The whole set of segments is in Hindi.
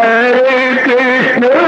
Hare Krishna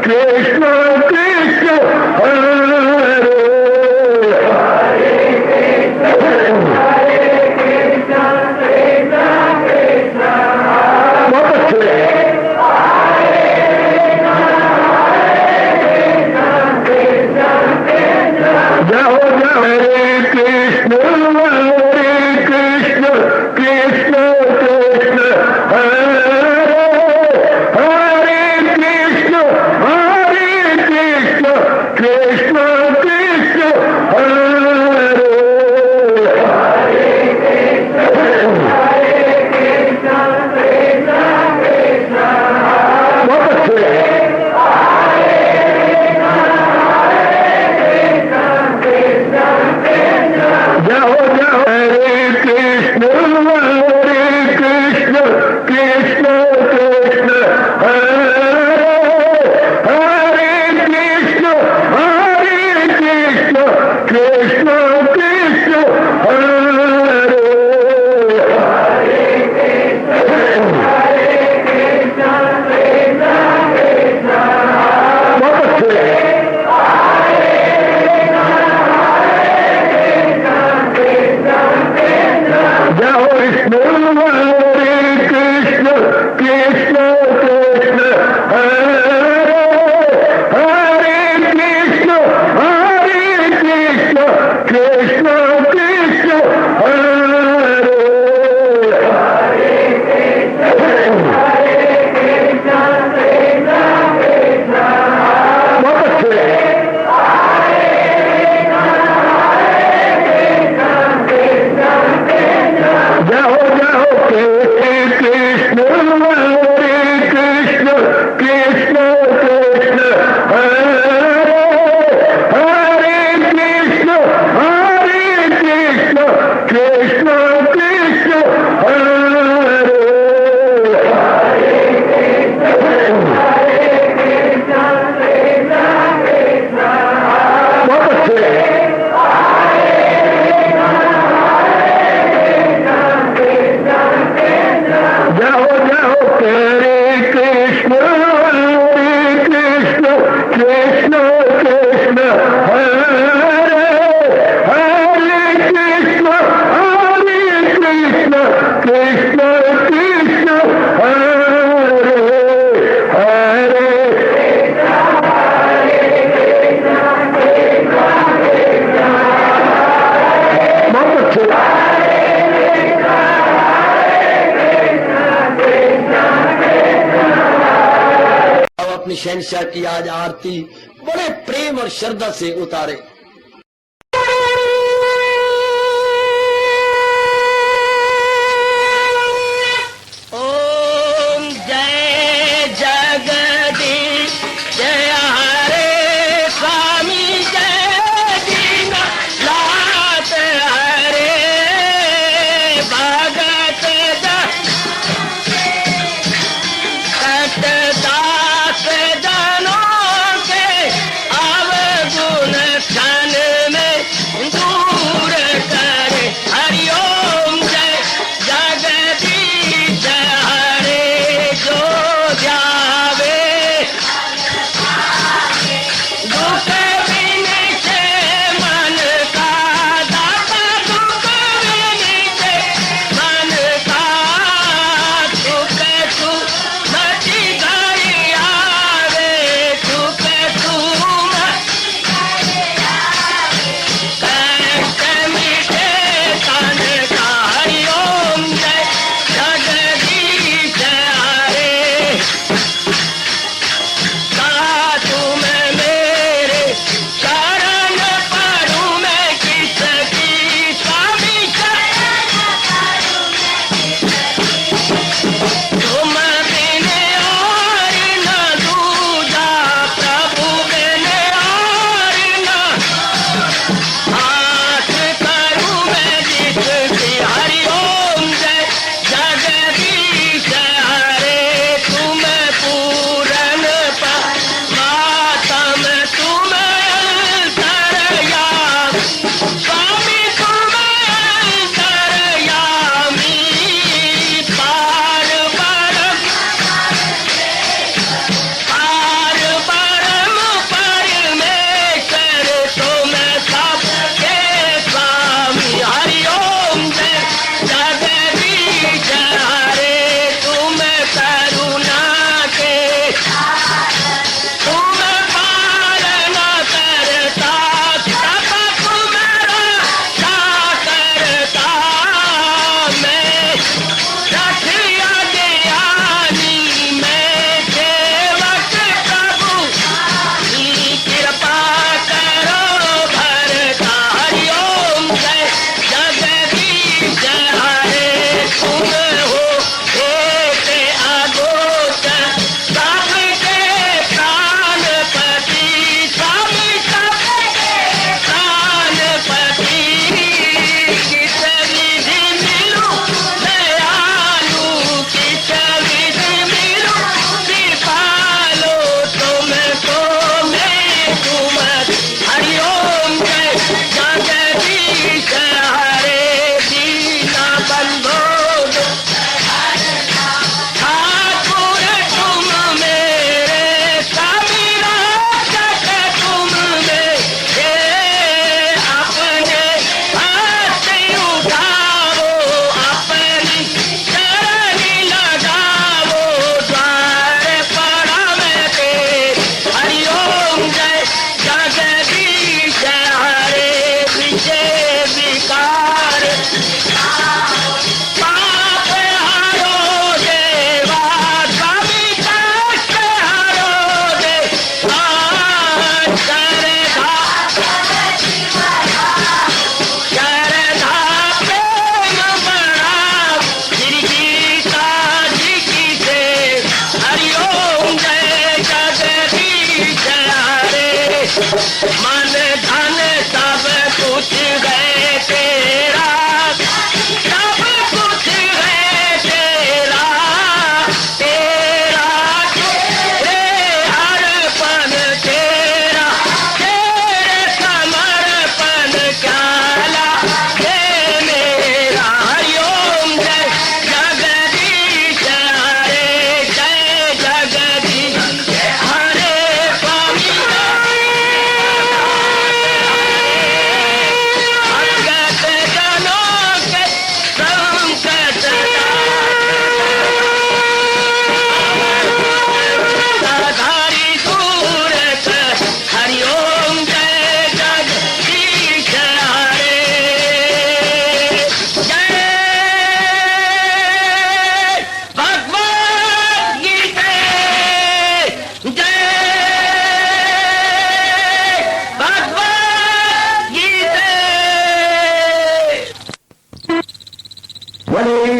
कृष्ण कृष्ण हरे शहंशाह की आज आरती बड़े प्रेम और श्रद्धा से उतारे। ओम जय जगदीश जय हरे स्वामी जय दीनानाथ हरे भगत दास जनों के अवगुण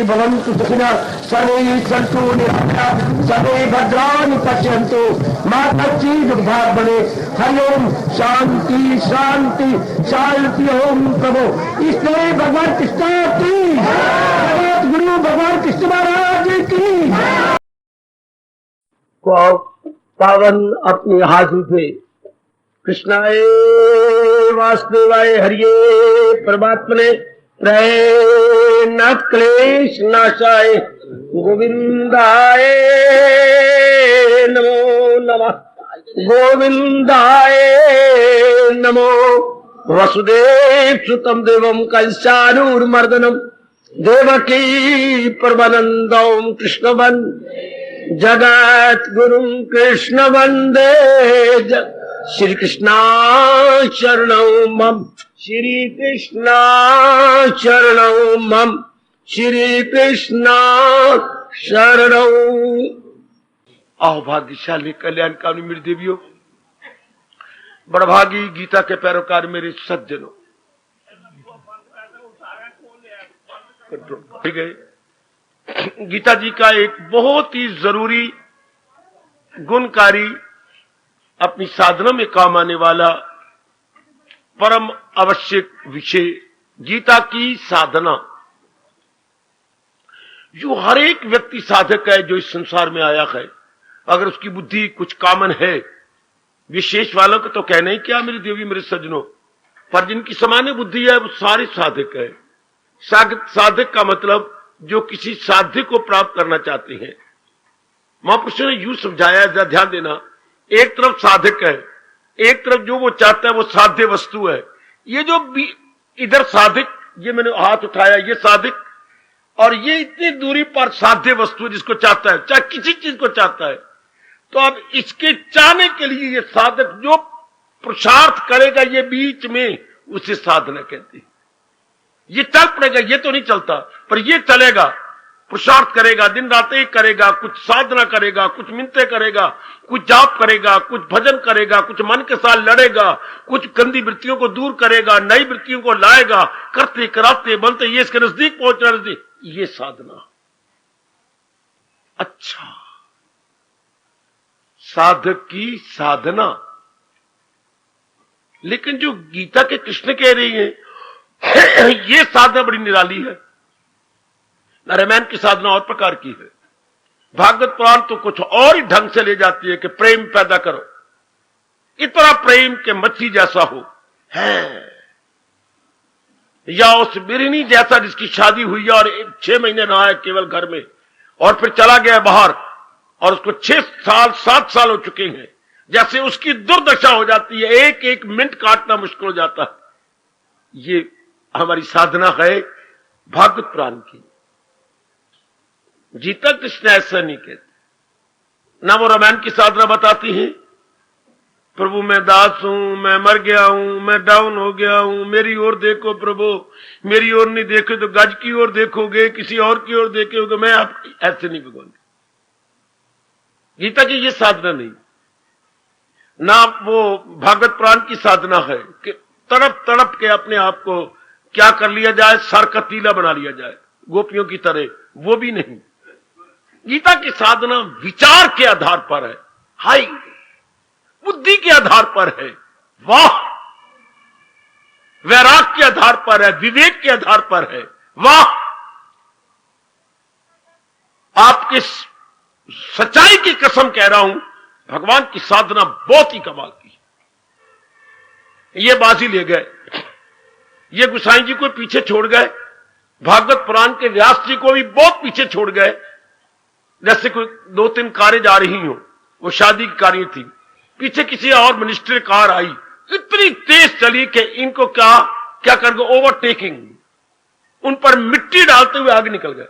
भवन्तु सुखिनः, सर्वे सन्तु निरामयाः, सर्वे भद्राणि पश्यन्तु मा कश्चित् दुर्भाग् भवेत्। हरि ओम शांति शांति शांति। ओम प्रभु इसलिए भगवान कृष्ण की, भगवत गुरु भगवान कृष्ण महाराज की। पावन अपने हाथ उठे। कृष्णाय वासुदेवाय हरिये परमात्मने प्रेम क्लेश नाशाय गोविंदाय नमो नमः। गोविंदाय नमो। वसुदेव सुतम देवम कंसानूरमर्दनम देवकी परमानंदम कृष्ण जगत गुरु कृष्ण वंदे। श्री कृष्णा शरणौ मम, श्री कृष्णा शरणौ मम, श्री कृष्णा शरणौ। आओ भाग्यशाली कल्याणकामी मेरी देवियों, बड़भागी गीता के पैरोकार मेरे सज्जनों, गए गीता जी का एक बहुत ही जरूरी, गुणकारी, अपनी साधना में काम आने वाला परम आवश्यक विषय गीता की साधना। जो हर एक व्यक्ति साधक है जो इस संसार में आया है, अगर उसकी बुद्धि कुछ कॉमन है, विशेष वालों का तो कहना ही क्या मेरी देवी मेरे सज्जनों, पर जिनकी सामान्य बुद्धि है वो सारे साधक है। साधक का मतलब जो किसी साध्य को प्राप्त करना चाहते हैं। महापुरुषों ने यूं समझाया, जरा ध्यान देना, एक तरफ साधक है, एक तरफ जो वो चाहता है वो साध्य वस्तु है। ये जो इधर साधक, ये मैंने हाथ उठाया, ये साधक, और ये इतनी दूरी पर साध्य वस्तु जिसको चाहता है, चाहे किसी चीज को चाहता है, तो अब इसके चाहने के लिए ये साधक जो पुरुषार्थ करेगा ये बीच में, उसे साधना कहती है। ये चल पड़ेगा, ये तो नहीं चलता, पर ये चलेगा, पुरुषार्थ करेगा, दिन रात एक करेगा, कुछ साधना करेगा, कुछ मिन्नतें करेगा, कुछ जाप करेगा, कुछ भजन करेगा, कुछ मन के साथ लड़ेगा, कुछ गंदी वृत्तियों को दूर करेगा, नई वृत्तियों को लाएगा, करते कराते बनते ये इसके नजदीक पहुंचना, नजदीक, ये साधना। अच्छा, साधक की साधना। लेकिन जो गीता के कृष्ण कह रही है ये साधना बड़ी निराली है। रामायण की साधना और प्रकार की है, भागवत पुराण तो कुछ और ही ढंग से ले जाती है कि प्रेम पैदा करो, इतना प्रेम के मच्छी जैसा हो है, या उस बिरनी जैसा जिसकी शादी हुई है और 6 महीने रहा है केवल घर में और फिर चला गया बाहर और उसको 6 साल 7 साल हो चुके हैं, जैसे उसकी दुर्दशा हो जाती है, एक एक मिनट काटना मुश्किल हो जाता है। ये हमारी साधना है भागवत पुराण की। गीता कृष्ण ऐसा नहीं कहते, ना वो रामायण की साधना बताती है, प्रभु मैं दास हूं, मैं मर गया हूं, मैं डाउन हो गया हूं, मेरी ओर देखो प्रभु, मेरी ओर नहीं देखो तो गज की ओर देखोगे, किसी और की ओर देखोगे, मैं आप ऐसे नहीं भगवान। गीता की ये साधना नहीं, ना वो भागवत पुराण की साधना है कि तड़प तड़प के अपने आप को क्या कर लिया जाए, सर का तीला बना लिया जाए गोपियों की तरह, वो भी नहीं। गीता की साधना विचार के आधार पर है, हाई बुद्धि के आधार पर है, वाह, वैराग के आधार पर है, विवेक के आधार पर है, वाह, आपके सच्चाई की कसम कह रहा हूं, भगवान की साधना बहुत ही कमाल की। ये बाजी ले गए, ये गुसाई जी को पीछे छोड़ गए, भागवत पुराण के व्यास जी को भी बहुत पीछे छोड़ गए। जैसे कोई 2-3 कारें जा रही हो, वो शादी की कारें थी, पीछे किसी और मिनिस्टर कार आई, इतनी तेज चली कि इनको क्या कर गए, ओवरटेकिंग, उन पर मिट्टी डालते हुए आगे निकल गए।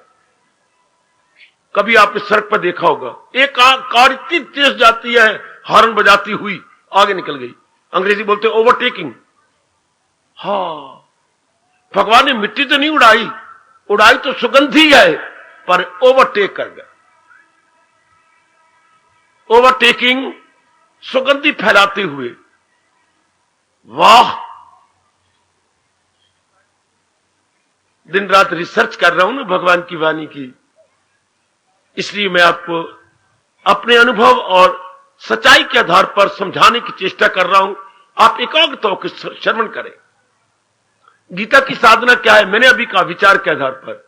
कभी आपने सड़क पर देखा होगा, एक कार इतनी तेज जाती है, हॉर्न बजाती हुई आगे निकल गई, अंग्रेजी बोलते ओवरटेकिंग। हाँ, भगवान ने मिट्टी तो नहीं उड़ाई, उड़ाई तो सुगंधी है, पर ओवरटेक कर गए। ओवरटेकिंग, सुगंधी फैलाते हुए, वाह, दिन रात रिसर्च कर रहा हूं ना भगवान की वाणी की, इसलिए मैं आपको अपने अनुभव और सच्चाई के आधार पर समझाने की चेष्टा कर रहा हूं। आप एकाग्रता होकर श्रवण करें। गीता की साधना क्या है? मैंने अभी कहा विचार के आधार पर।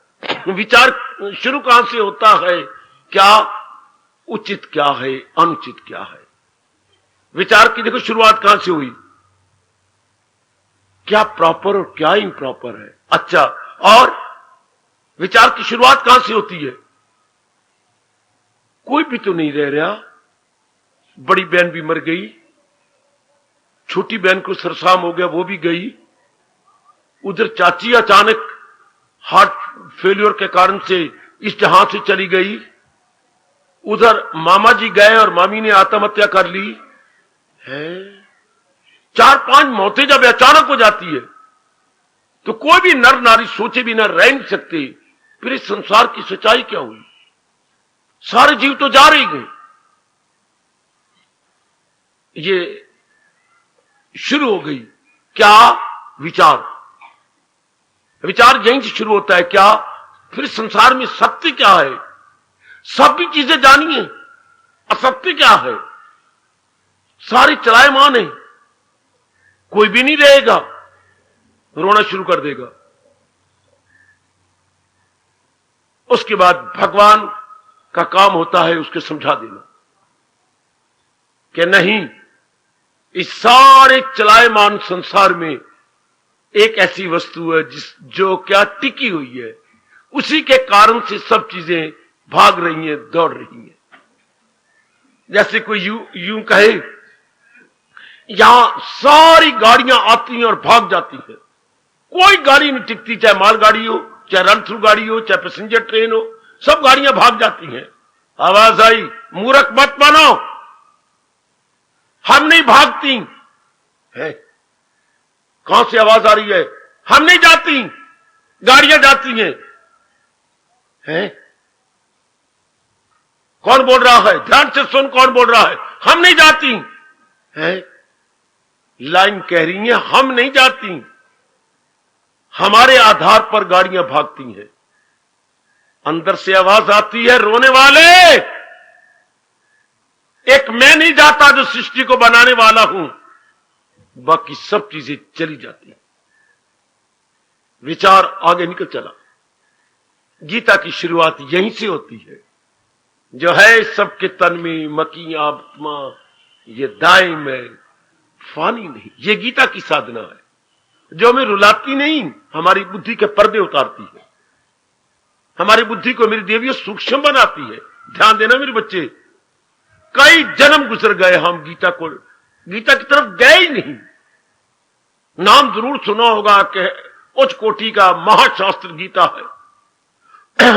विचार शुरू कहां से होता है? क्या उचित क्या है, अनुचित क्या है? विचार की देखो शुरुआत कहां से हुई, क्या प्रॉपर और क्या इम्प्रॉपर है। अच्छा, और विचार की शुरुआत कहां से होती है? कोई भी तो नहीं रह रहा, बड़ी बहन भी मर गई, छोटी बहन को सरसाम हो गया, वो भी गई, उधर चाची अचानक हार्ट फेलियर के कारण से इस जहां से चली गई, उधर मामा जी गए और मामी ने आत्महत्या कर ली है। 4-5 मौतें जब अचानक हो जाती है तो कोई भी नर नारी सोचे बिना रह नहीं सकते। फिर इस संसार की सच्चाई क्या हुई? सारे जीव तो जा रहे गए। ये शुरू हो गई क्या? विचार। विचार यहीं से शुरू होता है क्या? फिर संसार में सत्य क्या है? सभी चीजें जानिए, असत्य क्या है? सारी चलायमान है, कोई भी नहीं रहेगा, रोना शुरू कर देगा। उसके बाद भगवान का काम होता है उसके समझा देना कि नहीं, इस सारे चलायमान संसार में एक ऐसी वस्तु है जो क्या टिकी हुई है, उसी के कारण से सब चीजें भाग रही हैं, दौड़ रही हैं। जैसे कोई यूं कहे, यहां सारी गाड़ियां आती हैं और भाग जाती हैं, कोई गाड़ी नहीं टिकती, चाहे मालगाड़ी हो, चाहे रन थ्रू गाड़ी हो, चाहे पैसेंजर ट्रेन हो, सब गाड़ियां भाग जाती हैं। आवाज आई, मूर्ख मत बनो, हम नहीं भागती है। कहां से आवाज आ रही है? हम नहीं जाती, गाड़ियां जाती हैं। कौन बोल रहा है? ध्यान से सुन, कौन बोल रहा है? हम नहीं जाती है। लाइन कह रही है हम नहीं जाती, हमारे आधार पर गाड़ियां भागती हैं। अंदर से आवाज आती है, रोने वाले, एक मैं नहीं जाता जो सृष्टि को बनाने वाला हूं, बाकी सब चीजें चली जाती हैं। विचार आगे निकल चला। गीता की शुरुआत यहीं से होती है, जो है सबके तन में मकी आत्मा, ये दायम है, फानी नहीं। ये गीता की साधना है जो हमें रुलाती नहीं, हमारी बुद्धि के पर्दे उतारती है, हमारी बुद्धि को मेरी देवियों सूक्ष्म बनाती है। ध्यान देना मेरे बच्चे, कई जन्म गुजर गए हम गीता की तरफ गए ही नहीं। नाम जरूर सुना होगा कि उच्च कोटि का महाशास्त्र गीता है,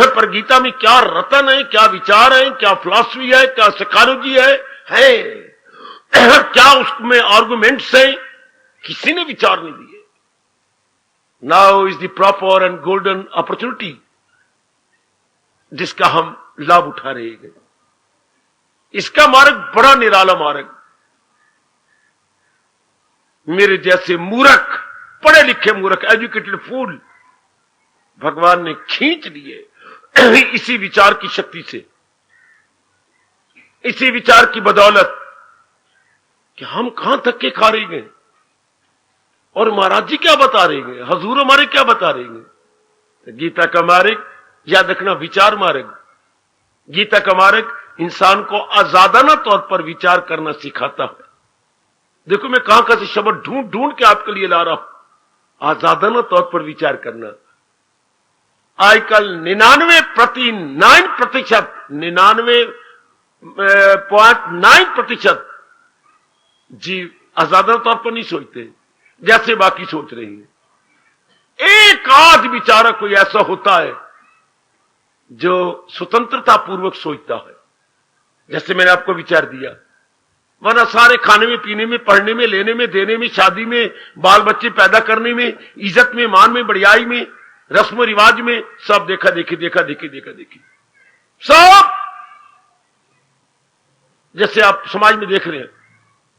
पर गीता में क्या रतन है, क्या विचार है, क्या फिलॉसफी है, क्या साइकोलॉजी है क्या उसमें आर्गुमेंट्स हैं, किसी ने विचार नहीं दिए। Now is the proper and golden opportunity जिसका हम लाभ उठा रहे हैं। इसका मार्ग बड़ा निराला मार्ग, मेरे जैसे मूर्ख, पढ़े लिखे मूर्ख, एजुकेटेड फूल भगवान ने खींच लिए इसी विचार की शक्ति से, इसी विचार की बदौलत कि हम कहां धक्के खा रहे हैं और महाराज जी क्या बता रहे हैं, हजूर हमारे क्या बता रहे हैं। तो गीता का मार्ग याद रखना, विचार मार्ग। गीता का मार्ग इंसान को आजादाना तौर पर विचार करना सिखाता है। देखो मैं कहां से शब्द ढूंढ ढूंढ के आपके लिए ला रहा हूं, आजादाना तौर पर विचार करना। आजकल 99.9% 99.9% जीव आजादाना तौर पर नहीं सोचते जैसे बाकी सोच रही है। एक आध विचारक कोई ऐसा होता है जो स्वतंत्रता पूर्वक सोचता है, जैसे मैंने आपको विचार दिया। वरना सारे खाने में, पीने में, पढ़ने में, लेने में, देने में, शादी में, बाल बच्चे पैदा करने में, इज्जत में, मान में, बढ़ियाई में, रस्म रिवाज में, सब देखा देखी सब। जैसे आप समाज में देख रहे हैं,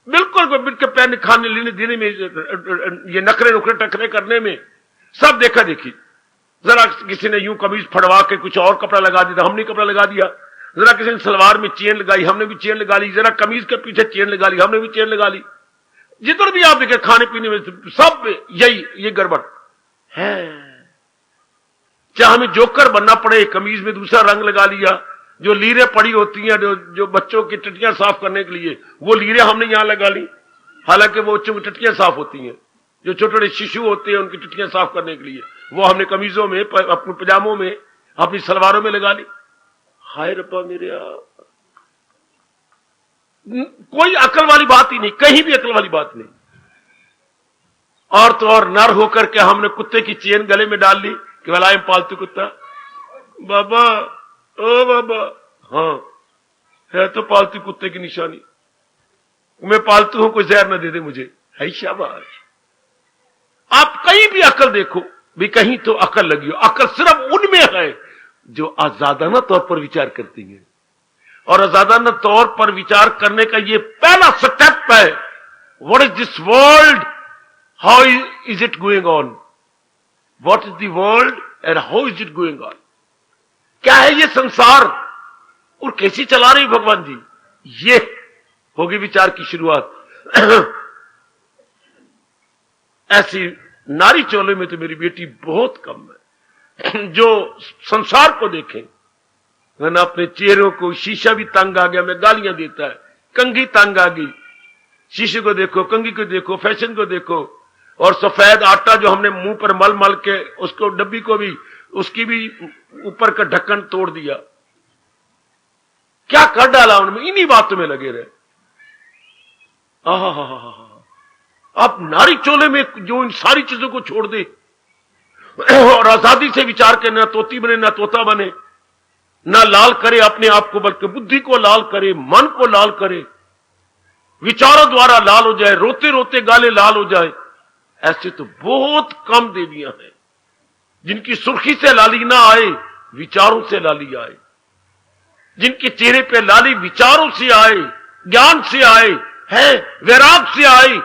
बिल्कुल बिल्कुल पैन खाने लेने देने में, ये नखरे नुखरे टकरे करने में, सब देखा देखी। जरा किसी ने यूं कमीज फड़वा के कुछ और कपड़ा लगा दिया, हमने कपड़ा लगा दिया। जरा किसी ने सलवार में चेन लगाई, हमने भी चेन लगा ली। जरा कमीज के पीछे चेन लगा ली, हमने भी चेन लगा ली। जिधर भी आप देखे खाने पीने में सब यही ये गड़बड़ है। चाहे हमें जोकर बनना पड़े, कमीज में दूसरा रंग लगा लिया, जो लीरें पड़ी होती हैं जो बच्चों की टट्टियां साफ करने के लिए, वो लीरें हमने यहां लगा ली। हालांकि वो बच्चों की टट्टियां साफ होती हैं, जो छोटे छोटे शिशु होते हैं उनकी टट्टियां साफ करने के लिए, वो हमने कमीजों में, अपने पजामों में, अपनी सलवारों में लगा ली। हाय रब्बा मेरे, कोई अकल वाली बात ही नहीं, कहीं भी अकल वाली बात नहीं। और तो और नर होकर के हमने कुत्ते की चेन गले में डाल ली कि वाला पालतू कुत्ता। बाबा, ओ बाबा, हाँ है तो पालतू कुत्ते की निशानी। मैं पालतू हूं, कोई जहर न दे दे मुझे, है शाबाश। आप कहीं भी अकल देखो भी, कहीं तो अकल लगी हो। अकल सिर्फ उनमें है जो आजादाना तौर पर विचार करती है, और आजादाना तौर पर विचार करने का ये पहला स्टेप है। What is this world, how is it going on, what is the world and how is it going on. क्या है ये संसार और कैसी चला रही भगवान जी, ये होगी विचार की शुरुआत। ऐसी नारी चोले में तो मेरी बेटी बहुत कम है जो संसार को देखें। वरना अपने चेहरों को, शीशा भी तंग आ गया, मैं गालियां देता है, कंघी तंग आ गई। शीशे को देखो, कंघी को देखो, फैशन को देखो, और सफेद आटा जो हमने मुंह पर मल मल के उसको डब्बी को भी, उसकी भी ऊपर का ढक्कन तोड़ दिया। क्या कर डाला उनमें, इन्हीं बातों में लगे रहे। आप नारी चोले में जो इन सारी चीजों को छोड़ दे और आजादी से विचार के, ना तोती बने ना तोता बने, ना लाल करे अपने आप को, बल्कि बुद्धि को लाल करे, मन को लाल करे, विचारों द्वारा लाल हो जाए, रोते रोते गाले लाल हो जाए। ऐसे तो बहुत कम देवियां हैं जिनकी सुर्खी से लाली ना आए, विचारों से लाली आए, जिनके चेहरे पे लाली विचारों से आए, ज्ञान से आए, है वैराग से आए।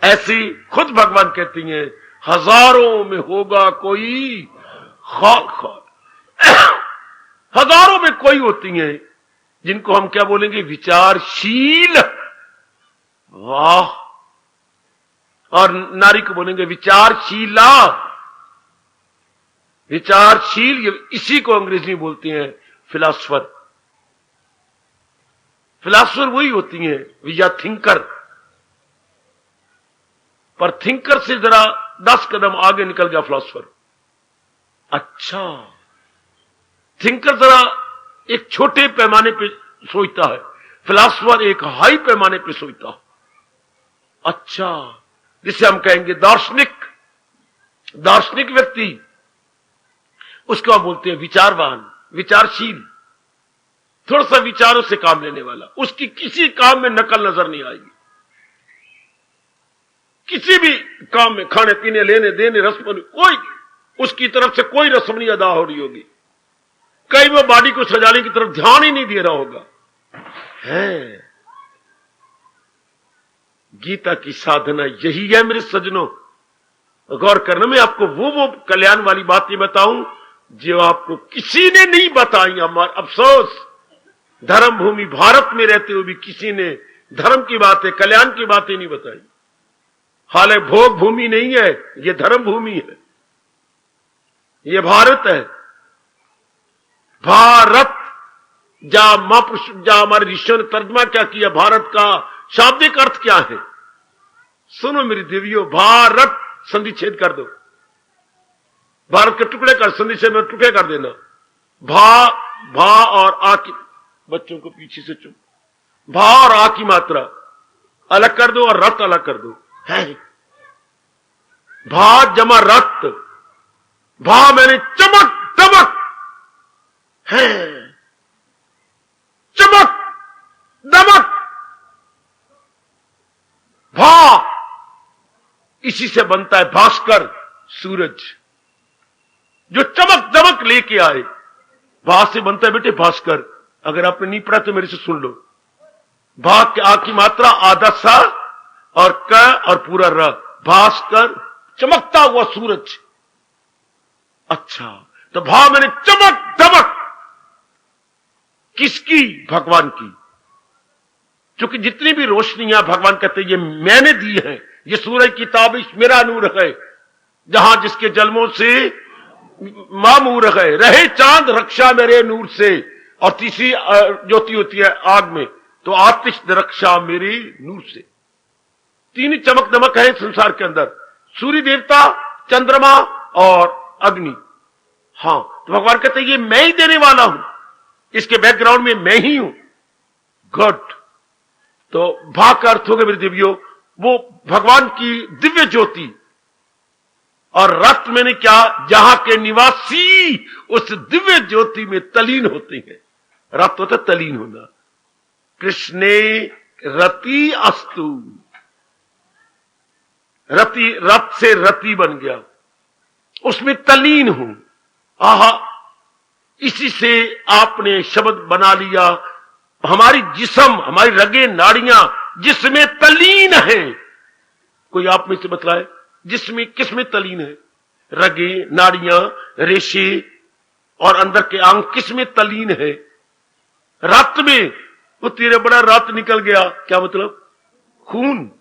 ऐसी खुद भगवान कहती हैं, हजारों में होगा कोई खाल खाल। हजारों में कोई होती हैं जिनको हम क्या बोलेंगे, विचारशील। वाह। और नारी को बोलेंगे विचारशीला। विचारशील, इसी को अंग्रेजी में बोलते हैं फिलॉसफर। फिलॉसफर वही होती हैं या थिंकर, पर थिंकर से जरा 10 कदम आगे निकल गया फिलॉसफर। अच्छा, थिंकर जरा एक छोटे पैमाने पे सोचता है, फिलॉसफर एक हाई पैमाने पे सोचता है। अच्छा, जिसे हम कहेंगे दार्शनिक। दार्शनिक व्यक्ति, उसको हम बोलते हैं विचारवान, विचारशील, थोड़ा सा विचारों से काम लेने वाला। उसकी किसी काम में नकल नजर नहीं आएगी, किसी भी काम में, खाने पीने, लेने देने, रस्म, कोई उसकी तरफ से कोई रस्म नहीं अदा हो रही होगी। कई वो बॉडी को सजाने की तरफ ध्यान ही नहीं दे रहा होगा। है गीता की साधना यही है मेरे सज्जनों। गौर करना, मैं आपको वो कल्याण वाली बातें बताऊं जो आपको किसी ने नहीं बताई। हमारा अफसोस, धर्म भूमि भारत में रहते हुए भी किसी ने धर्म की बातें, कल्याण की बातें नहीं बताई। हालांकि भोग भूमि नहीं है, ये धर्म भूमि है, ये भारत है। भारत, जहां महापुरुष, जहां हमारे ऋषियों ने तर्जमा क्या किया, भारत का शाब्दिक अर्थ क्या है, सुनो मेरी देवियों। भारत संधि छेद कर दो, भारत के टुकड़े कर, संधि छेद में टुकड़े कर देना। भा और आ की, बच्चों को पीछे से चुप, भा और आ की मात्रा अलग कर दो और रत अलग कर दो। है भा जमा रत, भा मैंने चमक दमक, है चमक दमक, भा इसी से बनता है भास्कर, सूरज जो चमक दमक लेके आए। भा से बनता है बेटे भास्कर। अगर आपने नहीं पढ़ा तो मेरे से सुन लो। भा के आ की मात्रा आधा सा और क और पूरा र, भास्कर, चमकता हुआ सूरज। अच्छा, तो भाव मैंने चमक दमक किसकी? भगवान की। क्योंकि जितनी भी रोशनियां भगवान कहते हैं ये मैंने दी हैं, ये सूरज की ताबिश मेरा नूर है, जहां जिसके जन्मों से मामूर है, रहे चांद रक्षा मेरे नूर से, और तीसरी ज्योति होती है आग में, तो आतिश रक्षा मेरे नूर से। तीन चमक दमक है संसार के अंदर, सूर्य देवता, चंद्रमा और अग्नि। हां, तो भगवान कहते हैं ये मैं ही देने वाला हूं, इसके बैकग्राउंड में मैं ही हूं। गुड। तो भा का अर्थ हो गया मेरे देवियों वो भगवान की दिव्य ज्योति, और रक्त मैंने क्या? जहां के निवासी उस दिव्य ज्योति में तलीन होते हैं। रक्त होता तलीन होना। कृष्णे रति अस्तु, रति, रत से रति बन गया, उसमें तलीन हूं। आहा, इसी से आपने शब्द बना लिया, हमारी जिस्म, हमारी रगे नाड़ियां जिसमें तलीन है। कोई आप में से बतलाए जिसमें किसमें तलीन है? रगे, नाड़ियां, रेशे और अंदर के अंग किसमें तलीन है? रक्त में। वो तेरे बड़ा रक्त निकल गया, क्या मतलब? खून।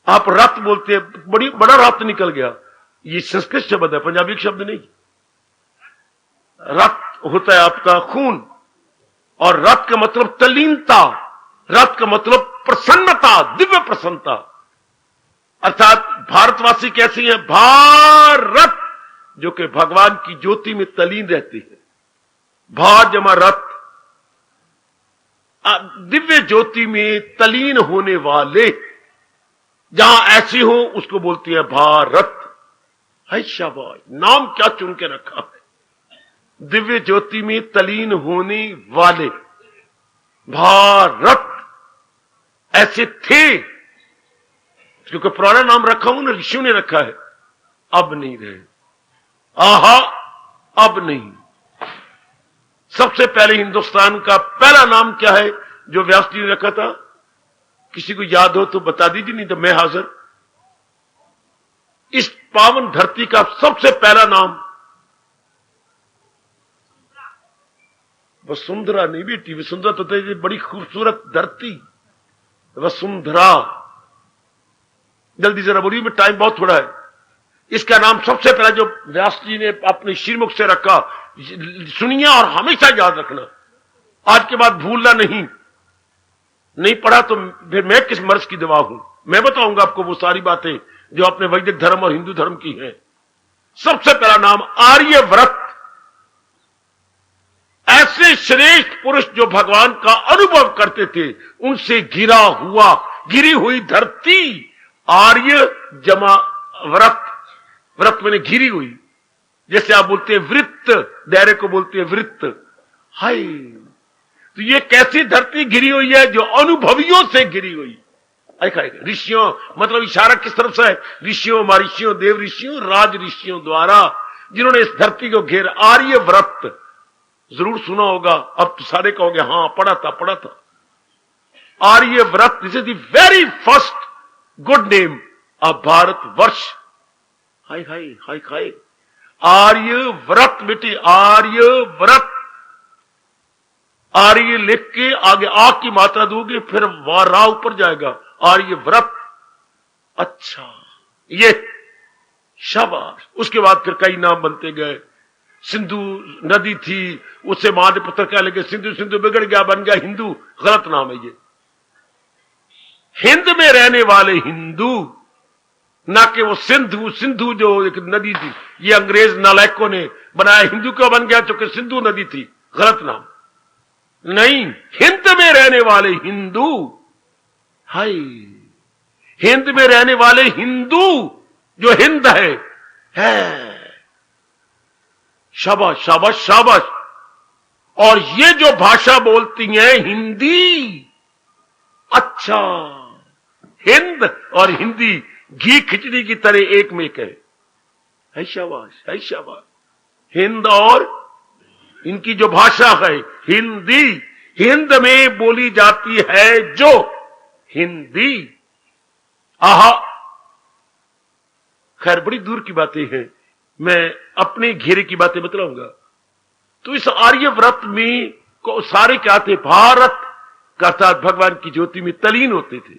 आप रक्त बोलते हैं, बड़ा रक्त निकल गया, ये संस्कृत शब्द है, पंजाबी शब्द नहीं। रक्त होता है आपका खून, और रक्त का मतलब तलीनता, रक्त का मतलब प्रसन्नता, दिव्य प्रसन्नता। अर्थात भारतवासी कैसी हैं? भारत, जो कि भगवान की ज्योति में तलीन रहती है। भार जमा रत, दिव्य ज्योति में तलीन होने वाले, जहां ऐसी हो उसको बोलती है भारत। है शाबाश, नाम क्या चुन के रखा है, दिव्य ज्योति में तलीन होने वाले भारत। ऐसे थे, क्योंकि पुराना नाम रखा हूं ना, ऋषियों ने रखा है, अब नहीं रहे। आहा, अब नहीं। सबसे पहले हिंदुस्तान का पहला नाम क्या है जो व्यास जी ने रखा था? किसी को याद हो तो बता दीजिए, नहीं तो मैं हाजिर। इस पावन धरती का सबसे पहला नाम वसुंधरा नहीं बेटी, वसुंधरा तो बड़ी खूबसूरत धरती, वसुंधरा। जल्दी जरा बोलिए, में टाइम बहुत थोड़ा है। इसका नाम सबसे पहला जो व्यास जी ने अपने श्रीमुख से रखा, सुनिए और हमेशा याद रखना, आज के बाद भूलना नहीं पढ़ा तो फिर मैं किस मर्ज की दवा हूं। मैं बताऊंगा आपको वो सारी बातें जो अपने वैदिक धर्म और हिंदू धर्म की हैं। सबसे पहला नाम आर्यव्रत। ऐसे श्रेष्ठ पुरुष जो भगवान का अनुभव करते थे, उनसे गिरी हुई धरती, आर्य जमा व्रत, व्रत मैंने घिरी हुई। जैसे आप बोलते हैं वृत्त, दायरे को बोलते हैं वृत्त। हाय, तो ये कैसी धरती घिरी हुई है? जो अनुभवियों से घिरी हुई। ऋषियों, मतलब इशारा किस तरफ से है? ऋषियों, महर्षियों, देव ऋषियों, राज ऋषियों द्वारा, जिन्होंने इस धरती को घेर। आर्य व्रत जरूर सुना होगा, अब तो सारे कहोगे हां पढ़ा था। Aryavrat, this is the very first good name of Bharatvarsh. Hi hi hi hi, Aryavrat बेटे, आर्य व्रत। आर्य लिख के आगे आ की मात्रा दोगे, फिर रा ऊपर जाएगा, आर्य व्रत। अच्छा, ये शाबाश। उसके बाद फिर कई नाम बनते गए। सिंधु नदी थी, उससे मां ने पुत्र क्या लगे, सिंधु बिगड़ गया, बन गया हिंदू। गलत नाम है ये। हिंद में रहने वाले हिंदू, ना कि वो सिंधु जो एक नदी थी, ये अंग्रेज नालायकों ने बनाया। हिंदू क्यों बन गया? क्योंकि सिंधु नदी थी। गलत नाम नहीं, हिंद में रहने वाले हिंदू। हाय, हिंद में रहने वाले हिंदू, जो हिंद है। शाबाश शाबाश शाबाश। और ये जो भाषा बोलती है हिंदी, अच्छा, हिंद और हिंदी घी खिचड़ी की तरह एक में एक है शाबाश, है शाबाश। हिंद और इनकी जो भाषा है हिंदी, हिंद में बोली जाती है जो हिंदी। आहा, खैर बड़ी दूर की बातें हैं, मैं अपने घेरे की बातें बतलाऊंगा। तो इस आर्यव्रत में को सारे क्या थे, भारत अर्थात भगवान की ज्योति में तलीन होते थे।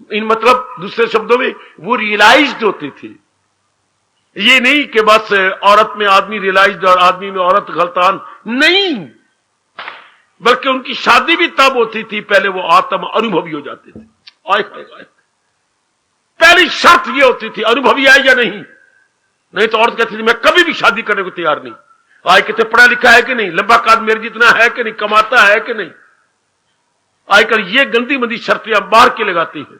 इन मतलब दूसरे शब्दों में वो रियलाइज्ड होते थे। ये नहीं कि बस औरत में आदमी रियलाइज्ड और आदमी में औरत गलतान, नहीं, बल्कि उनकी शादी भी तब होती थी पहले वो आत्म अनुभवी हो जाते थे। आए आए आए। पहली शर्त ये होती थी अनुभवी है या नहीं तो औरत कहती थी मैं कभी भी शादी करने को तैयार नहीं। आए कहते पढ़ा लिखा है कि नहीं, लंबा काद मेरे जितना है कि नहीं, कमाता है कि नहीं। आजकल ये गंदी मंदी शर्तें हम बाहर के लगाती हैं।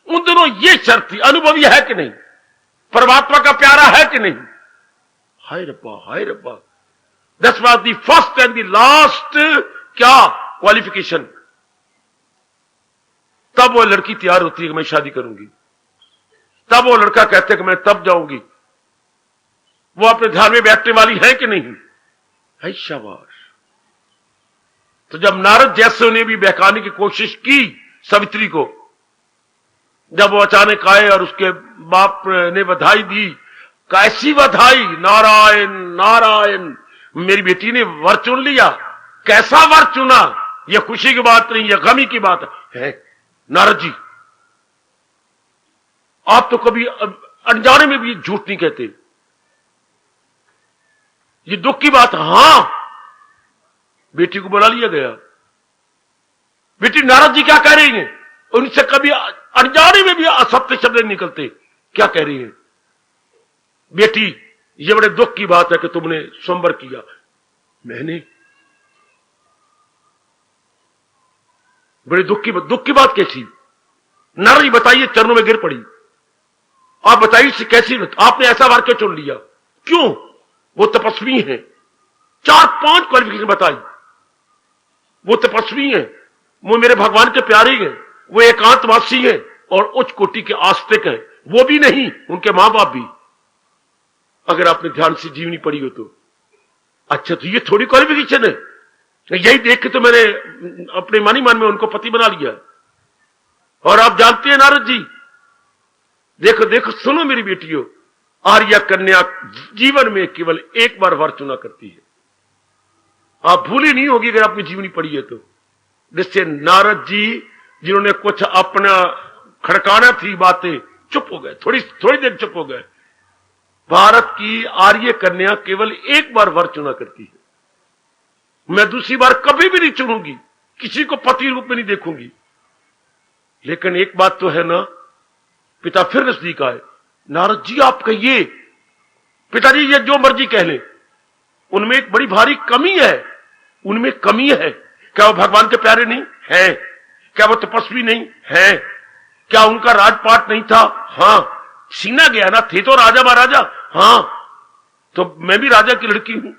उन दोनों ये शर्त थी अनुभवी है कि नहीं, परमात्मा का प्यारा है कि नहीं। हाय रब्बा हाय रब्बा, that's was the first and the last क्या क्वालिफिकेशन। तब वो लड़की तैयार होती है कि मैं शादी करूंगी, तब वो लड़का कहते हैं कि मैं तब जाऊंगी। वो अपने ध्यान में बैठने वाली है कि नहीं है। शाबाश। तो जब नारद जैसे ने भी बहकाने की कोशिश की सावित्री को, जब वो अचानक आए और उसके बाप ने बधाई दी, कैसी बधाई, नारायण नारायण, मेरी बेटी ने वर चुन लिया। कैसा वर चुना, यह खुशी की बात नहीं, यह गमी की बात है। नारद जी आप तो कभी अनजाने में भी झूठ नहीं कहते, ये दुख की बात। हां, बेटी को बुला लिया गया। बेटी नारद जी क्या कह रही हैं, उनसे कभी अनजाने में भी असत्य शब्द नहीं निकलते। क्या कह रही हैं, बेटी ये बड़े दुख की बात है कि तुमने स्वयंवर किया। मैंने, बड़े दुख की बात कैसी। नारद जी बताइए, चरणों में गिर पड़ी। आप बताइए कैसी, आपने ऐसा वार क्यों चुन लिया, क्यों। वो तपस्वी हैं, 4-5 क्वालिफिकेशन बताई। वो तपस्वी हैं, वो मेरे भगवान के प्यारे हैं, वो एकांतवासी हैं और उच्च कोटि के आस्तिक हैं। वो भी नहीं, उनके मां बाप भी, अगर आपने ध्यान से जीवनी पढ़ी हो तो। अच्छा, तो ये थोड़ी क्वालिफिकेशन है, यही देख के तो मैंने अपने मानी मन में उनको पति बना लिया। और आप जानते हैं नारद जी, देखो देखो सुनो मेरी बेटियों, आर्या कन्या जीवन में केवल एक बार वर चुना करती है। आप भूली नहीं होगी अगर आपने जीवनी पढ़ी है तो। जिससे नारद जी जिन्होंने कुछ अपना खड़काना थी बातें, चुप हो गए, थोड़ी देर चुप हो गए। भारत की आर्य कन्या केवल एक बार वर चुना करती है। मैं दूसरी बार कभी भी नहीं चुनूंगी, किसी को पति रूप में नहीं देखूंगी। लेकिन एक बात तो है ना, पिता फिर नजदीक आए। नारद जी आप कहिए, पिताजी ये जो मर्जी कह ले, उनमें एक बड़ी भारी कमी है। उनमें कमी है, क्या वो भगवान के प्यारे नहीं है, क्या वो तपस्वी नहीं है, क्या उनका राजपाट नहीं था। हां, सीना गया ना, थे तो राजा महाराजा। हां, तो मैं भी राजा की लड़की हूं।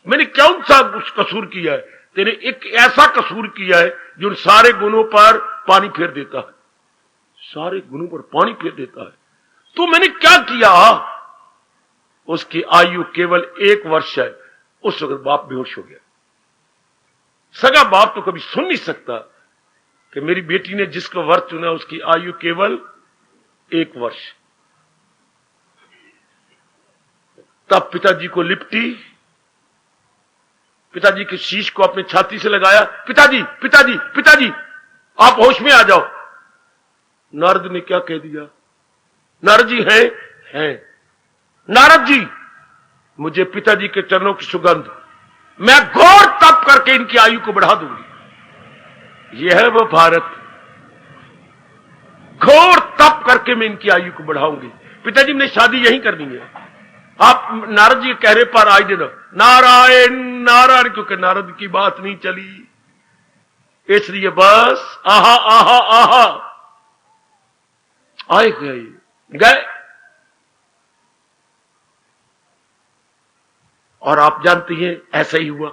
मैंने कौन सा कसूर किया है, तेने एक ऐसा कसूर किया है जो उन सारे गुणों पर पानी फेर देता है, सारे गुणों पर पानी फेर देता है। तो मैंने क्या किया। उसकी आयु केवल 1 वर्ष है। उस वक्त बाप बेहोश हो गया। सगा बाप तो कभी सुन नहीं सकता कि मेरी बेटी ने जिसको वर चुना उसकी आयु केवल 1 वर्ष। तब पिताजी को लिपटी, पिताजी के शीश को अपने छाती से लगाया। पिताजी पिताजी पिताजी आप होश में आ जाओ। नारद ने क्या कह दिया, नारद जी हैं नारद जी, मुझे पिताजी के चरणों की सुगंध, मैं घोर तप करके इनकी आयु को बढ़ा दूंगी। यह है वो भारत, घोर तप करके मैं इनकी आयु को बढ़ाऊंगी। पिताजी ने शादी यही करनी है। आप नारद जी के कहने पर आई दिन नारायण नारायण, क्योंकि नारद की बात नहीं चली, इसलिए बस आहा आहा आहा आए गए। और आप जानती हैं ऐसा ही हुआ।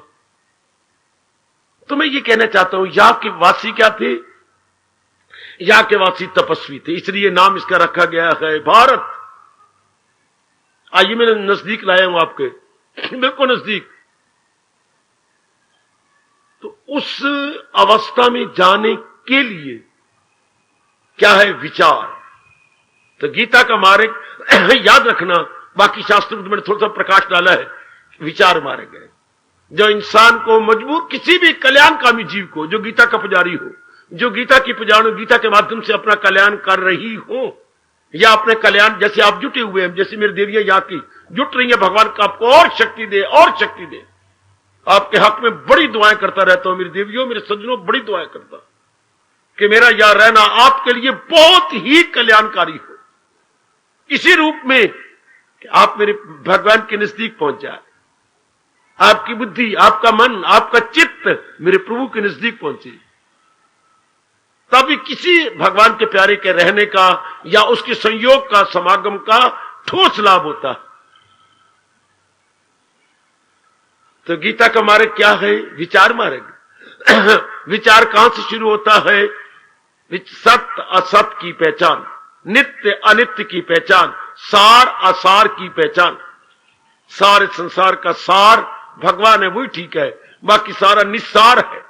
तो मैं ये कहना चाहता हूं, यहां के वासी क्या थे, यहां के वासी तपस्वी थे, इसलिए नाम इसका रखा गया है भारत। आइए मैं नजदीक लाया हूं आपके, बिल्कुल नजदीक। तो उस अवस्था में जाने के लिए क्या है विचार, तो गीता का मार्ग याद रखना। बाकी शास्त्रों में मैंने थोड़ा सा प्रकाश डाला है। विचार मार्ग है जो इंसान को मजबूर, किसी भी कल्याणकामी जीव को, जो गीता का पुजारी हो, जो गीता की पुजारी, गीता के माध्यम से अपना कल्याण कर रही हो, या अपने कल्याण, जैसे आप जुटे हुए हैं, जैसे मेरी देवियां यहाँ की जुट रही है, भगवान का आपको और शक्ति दे, और शक्ति दे। आपके हक में बड़ी दुआएं करता रहता हूं मेरी देवियों, मेरे सज्जनों, बड़ी दुआएं करता कि मेरा यहां रहना आपके लिए बहुत ही कल्याणकारी हो, इसी रूप में कि आप मेरे भगवान के नजदीक पहुंच जाए, आपकी बुद्धि, आपका मन, आपका चित्त मेरे प्रभु के नजदीक पहुंचे, तभी किसी भगवान के प्यारे के रहने का या उसके संयोग का, समागम का ठोस लाभ होता है। तो गीता का मार्ग क्या है? विचार मार्ग। विचार कहां से शुरू होता है? सत्य असत की पहचान, नित्य अनित्य की पहचान, सार असार की पहचान। सारे संसार का सार भगवान है, वही ठीक है, बाकी सारा निस्सार है।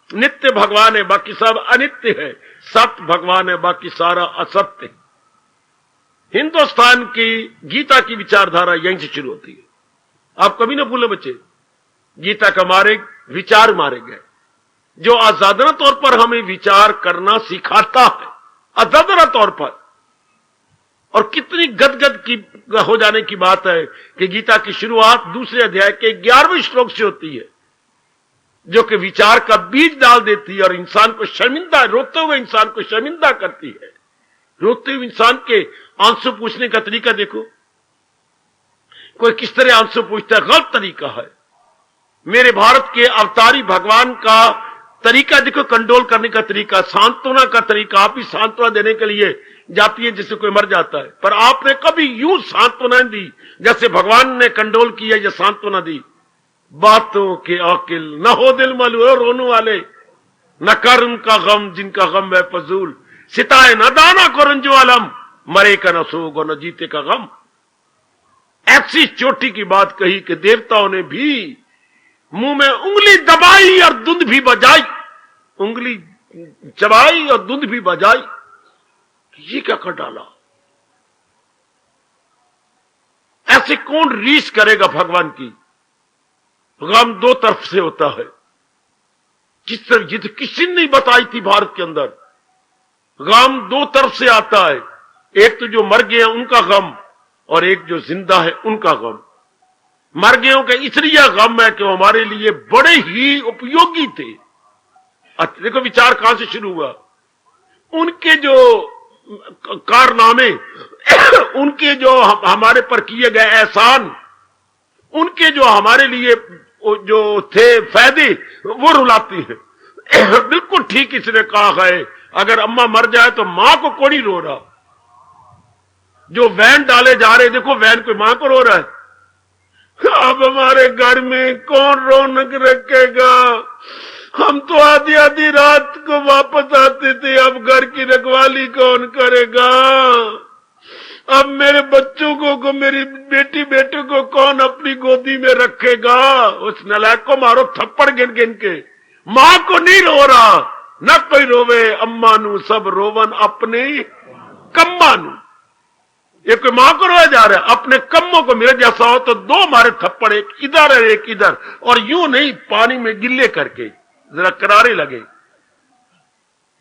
नित्य भगवान है, बाकी सब अनित्य है। सत्य भगवान है, बाकी सारा असत्य है। हिंदुस्तान की गीता की विचारधारा यहीं से शुरू होती है। आप कभी ना भूले बच्चे, गीता का मार्ग विचार मार्ग है जो आजादना तौर पर हमें विचार करना सिखाता है, आजादना तौर पर। और कितनी गदगद की हो जाने की बात है कि गीता की शुरुआत दूसरे अध्याय के 11वें श्लोक से होती है, जो कि विचार का बीज डाल देती है और इंसान को शर्मिंदा, रोते हुए इंसान को शर्मिंदा करती है। रोते हुए इंसान के आंसू पूछने का तरीका देखो, कोई किस तरह आंसू पूछता है, गलत तरीका है। मेरे भारत के अवतारी भगवान का तरीका देखो, कंडोल करने का तरीका, सांत्वना का तरीका। आप ही सांत्वना देने के लिए जाती है जैसे कोई मर जाता है, पर आपने कभी यूं सांत्वना दी जैसे भगवान ने कंडोल किया या सांत्वना दी। बातों के आकिल न हो दिल मलूर रोने वाले, न कर उनका गम जिनका गम है फजूल, सिताए न दाना को रंजो आलम, मरे का न सोग और न जीते का गम। ऐसी चोटी की बात कही कि देवताओं ने भी मुंह में उंगली दबाई और धुंध भी बजाई, उंगली चबाई और धुंध भी बजाई। ये क्या कर डाला? ऐसे कौन रीस करेगा भगवान की? गम दो तरफ से होता है, जिस तरह ये तो किसी ने नहीं बताई थी भारत के अंदर। गम दो तरफ से आता है, एक तो जो मर गए उनका गम और एक जो जिंदा है उनका गम। मर गयों का इसलिए गम है कि वो हमारे लिए बड़े ही उपयोगी थे। देखो विचार कहां से शुरू हुआ, उनके जो कारनामे, उनके जो हमारे पर किए गए एहसान, उनके जो हमारे लिए जो थे फायदे, वो रुलाती है। बिल्कुल ठीक इसने कहा है, अगर अम्मा मर जाए तो मां को कौन ही रो रहा। जो वैन डाले जा रहे, देखो वैन कोई मां को रो रहा है। अब हमारे घर में कौन रौनक रखेगा? हम तो आधी आधी रात को वापस आते थे, अब घर की रखवाली कौन करेगा? अब मेरे बच्चों को मेरी बेटी बेटे को कौन अपनी गोदी में रखेगा? उस नलायक को मारो थप्पड़ गिन गिन के। मां को नहीं रो रहा, न कोई रोवे अम्मा नू, सब रोवन अपने कम्मा नू। ये कोई मां को रोया जा रहा है, अपने कम्मों को मेरे जैसा हो तो दो मारे थप्पड़, एक इधर है एक इधर, और यूं नहीं पानी में गिल्ले करके जरा करारे लगे।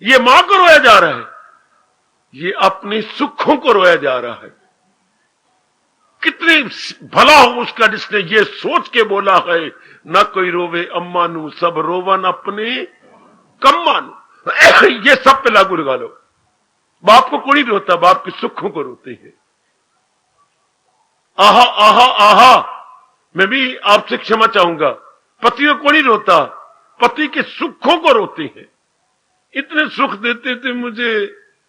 ये मां को रोया जा रहा है, ये अपने सुखों को रोया जा रहा है। कितने भला हो उसका जिसने ये सोच के बोला है, न कोई रोवे अम्मा नू, सब रोवन अपने कम्मा नू। ये सब पे लागू लगा लो। बाप को कोई नहीं रोता, बाप के सुखों को रोते हैं। आहा आहा आहा, मैं भी आपसे क्षमा चाहूंगा, पतियों को नहीं रोता, पति के सुखों को रोते हैं। इतने सुख देते थे मुझे,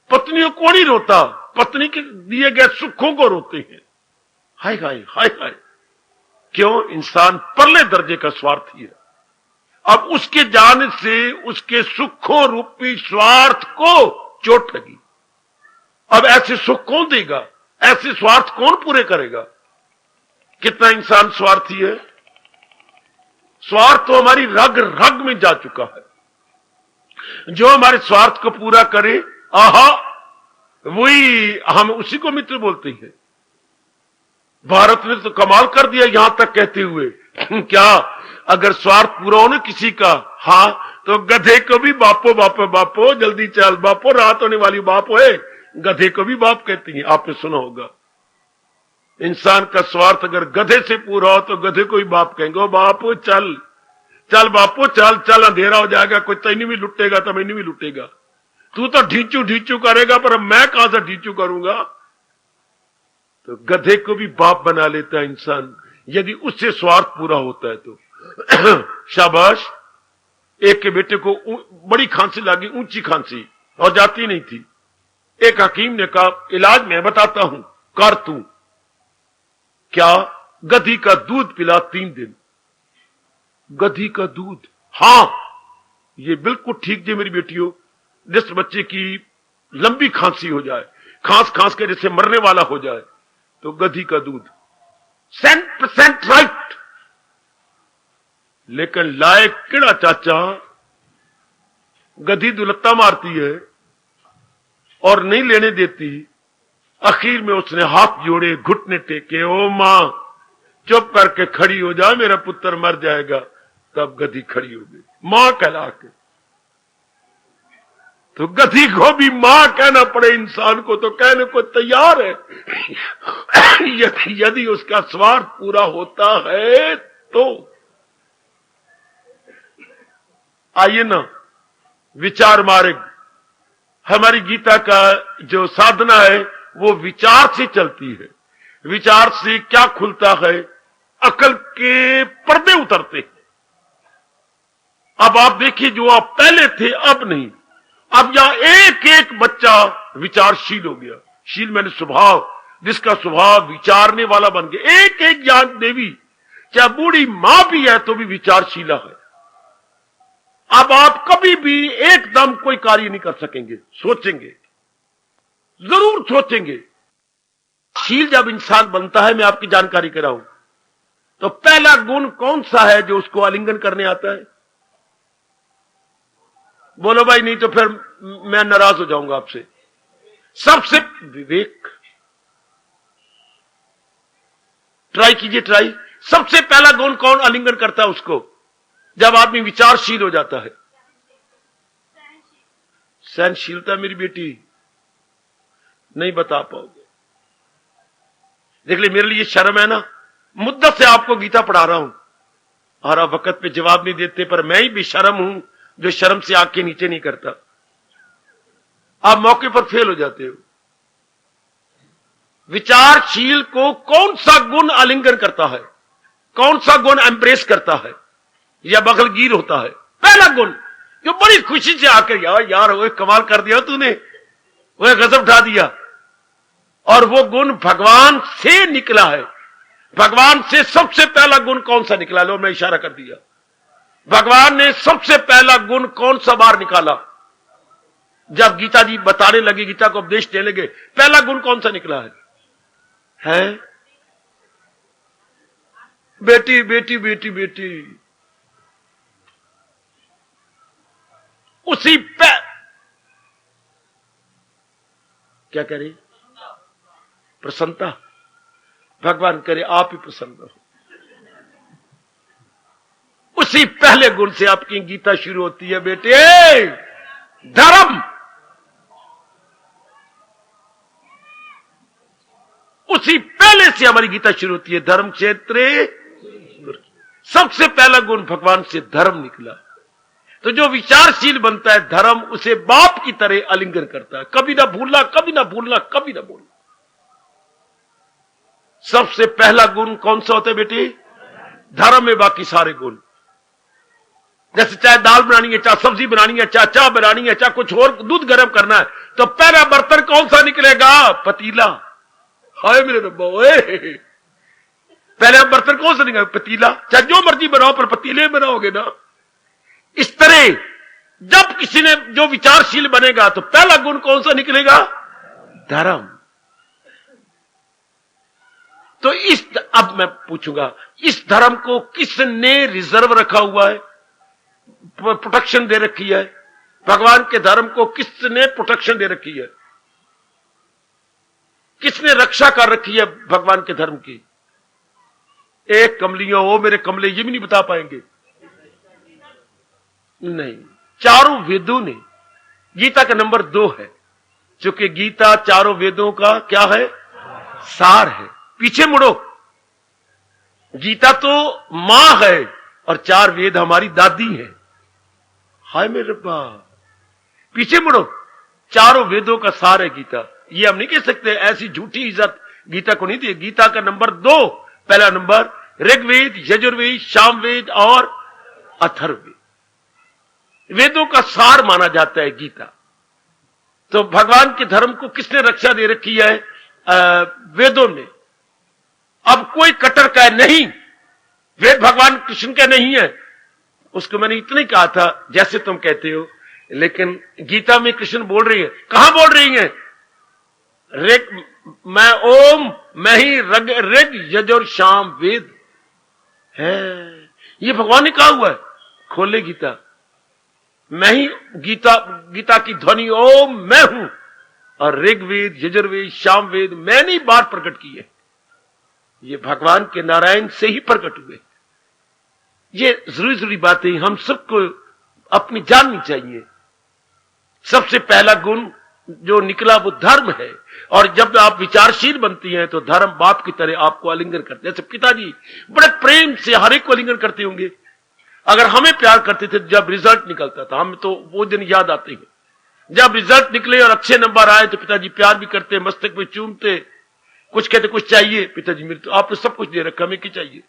पत्नियों को नहीं रोता, पत्नी के दिए गए सुखों को रोते हैं। हाय हाय हाय हाय, क्यों? इंसान परले दर्जे का स्वार्थी है। अब उसके जाने से उसके सुखों रूपी स्वार्थ को चोट लगी। अब ऐसे सुख कौन देगा? ऐसे स्वार्थ कौन पूरे करेगा? कितना इंसान स्वार्थी है। स्वार्थ तो हमारी रग रग में जा चुका है। जो हमारे स्वार्थ को पूरा करे, आहा, वही हम उसी को मित्र बोलते हैं। भारत ने तो कमाल कर दिया यहां तक कहते हुए क्या, अगर स्वार्थ पूरा हो ना किसी का, हाँ, तो गधे को भी बापो बापो बापो, जल्दी चल बापो, रात होने वाली बाप होए, गधे को भी बाप कहती हैं। आपने सुना होगा, इंसान का स्वार्थ अगर गधे से पूरा हो तो गधे को भी बाप कहेंगे। ओ बापो चल चल बापो चल चल, अंधेरा हो जाएगा, कोई तैਨੂੰ भी लुटेगा तो मैंने भी लुटेगा, तू तो ढींचू ढींचू करेगा पर मैं कहां से ढींचू करूंगा। तो गधे को भी बाप बना लेता है इंसान, यदि उससे स्वार्थ पूरा होता है तो। शाबाश। एक के बेटे को बड़ी खांसी लगी, ऊंची खांसी, और जाती नहीं थी। एक हकीम ने कहा इलाज मैं बताता हूं, कर तू। क्या? गधी का दूध पिला 3 दिन। गधी का दूध, हां, ये बिल्कुल ठीक जी मेरी बेटियों। जिस बच्चे की लंबी खांसी हो जाए, खांस खांस के जैसे मरने वाला हो जाए, तो गधी का दूध 100% राइट। लेकिन लाए किड़ा चाचा, गधी दुलत्ता मारती है और नहीं लेने देती। आखिर में उसने हाथ जोड़े, घुटने टेके, ओ मां चुप करके खड़ी हो जा, मेरा पुत्र मर जाएगा। तब गधी खड़ी हो गई, मां कहला के। तो गधी को भी मां कहना पड़े इंसान को तो कहने को तैयार है यदि उसका स्वार्थ पूरा होता है तो। आइए ना, विचार मार्ग, हमारी गीता का जो साधना है वो विचार से चलती है। विचार से क्या खुलता है? अकल के पर्दे उतरते हैं। अब आप देखिए, जो आप पहले थे अब नहीं। अब यहां एक एक बच्चा विचारशील हो गया। शील मैंने स्वभाव, जिसका स्वभाव विचारने वाला बन गया। एक एक ज्ञान देवी, चाहे बूढ़ी मां भी है तो भी विचारशीला है। अब आप कभी भी एकदम कोई कार्य नहीं कर सकेंगे, सोचेंगे, जरूर सोचेंगे। शील जब इंसान बनता है, मैं आपकी जानकारी कराऊं, तो पहला गुण कौन सा है जो उसको आलिंगन करने आता है? बोलो भाई, नहीं तो फिर मैं नाराज हो जाऊंगा आपसे। सबसे विवेक। ट्राई कीजिए, ट्राई। सबसे पहला गुण कौन आलिंगन करता है उसको जब आदमी विचारशील हो जाता है? सहनशीलता। मेरी बेटी नहीं बता पाओगे। देख ले, मेरे लिए शर्म है ना, मुद्दत से आपको गीता पढ़ा रहा हूं और आप वक्त पे जवाब नहीं देते, पर मैं ही बेशर्म हूं जो शर्म से आंख के नीचे नहीं करता। आप मौके पर फेल हो जाते हो। विचारशील को कौन सा गुण आलिंगन करता है? कौन सा गुण एम्ब्रेस करता है या बगलगीर होता है? पहला गुण जो बड़ी खुशी से आकर, यार यार वो कमाल कर दिया तूने, वो गजब उठा दिया। और वो गुण भगवान से निकला है। भगवान से सबसे पहला गुण कौन सा निकला? लो, मैं इशारा कर दिया। भगवान ने सबसे पहला गुण कौन सा बाहर निकाला? जब गीता जी बताने लगे, गीता को उपदेश देने लगे, पहला गुण कौन सा निकला है? बेटी बेटी बेटी बेटी। उसी पे क्या कह रही? प्रसन्नता। भगवान करे आप ही प्रसन्न हो। उसी पहले गुण से आपकी गीता शुरू होती है बेटे। धर्म। उसी पहले से हमारी गीता शुरू होती है। धर्म क्षेत्रे। सबसे पहला गुण भगवान से धर्म निकला। तो जो विचारशील बनता है, धर्म उसे बाप की तरह आलिंगन करता है। कभी ना भूलना, कभी ना भूलना, कभी ना भूलना। सबसे पहला गुण कौन सा होता है बेटी? धर्म में बाकी सारे गुण। जैसे चाहे दाल बनानी है, चाहे सब्जी बनानी है, चाहे चाय बनानी है, चाहे कुछ और दूध गर्म करना है, तो पहला बर्तन कौन सा निकलेगा? पतीला। हाय मेरे रब्बा, पहले बर्तन कौन सा निकलेगा? पतीला। चाहे जो मर्जी बनाओ, पर पतीले बनाओगे ना। इस तरह जब किसी ने जो विचारशील बनेगा तो पहला गुण कौन सा निकलेगा? धर्म। तो अब मैं पूछूंगा, इस धर्म को किसने रिजर्व रखा हुआ है, प्रोटेक्शन दे रखी है? भगवान के धर्म को किसने प्रोटेक्शन दे रखी है? किसने रक्षा कर रखी है भगवान के धर्म की? एक कमलियों, वो मेरे कमले, ये भी नहीं बता पाएंगे। नहीं, चारों वेदों ने, गीता का नंबर 2 है, क्योंकि गीता चारों वेदों का क्या है? सार है। पीछे मुड़ो, गीता तो मां है और 4 वेद हमारी दादी है। हाय मेरे रब्बा, पीछे मुड़ो, चारों वेदों का सार है गीता। ये हम नहीं कह सकते, ऐसी झूठी इज्जत गीता को नहीं दी। गीता का नंबर 2, पहला नंबर ऋग्वेद, यजुर्वेद, सामवेद और अथर्ववेद, वेदों का सार माना जाता है गीता। तो भगवान के धर्म को किसने रक्षा दे रखी है? वेदों ने। अब कोई कट्टर का नहीं, वेद भगवान कृष्ण का नहीं है, उसको मैंने इतना ही कहा था जैसे तुम कहते हो। लेकिन गीता में कृष्ण बोल रही है, कहां बोल रही है? ऋग, मैं ओम, मैं ही ऋग यजुर साम वेद है, ये भगवान ने कहा हुआ है। खोले गीता, मैं ही गीता की ध्वनि ओम मैं हूं, और ऋग्वेद, यजुर्वेद, सामवेद मैंने ही बात प्रकट की है। ये भगवान के नारायण से ही प्रकट हुए। ये जरूरी बातें हम सबको अपनी जाननी चाहिए। सबसे पहला गुण जो निकला वो धर्म है, और जब आप विचारशील बनती हैं तो धर्म बाप की तरह आपको आलिंगन करते हैं। जैसे पिताजी बड़े प्रेम से हर एक को आलिंगन करते होंगे। अगर हमें प्यार करते थे जब रिजल्ट निकलता था, हमें तो वो दिन याद आते हैं। जब रिजल्ट निकले और अच्छे नंबर आए तो पिताजी प्यार भी करते, मस्तक में चूमते, कुछ कहते कुछ चाहिए, पिताजी मेरे तो आपने सब कुछ दे रखा, हमें क्या चाहिए।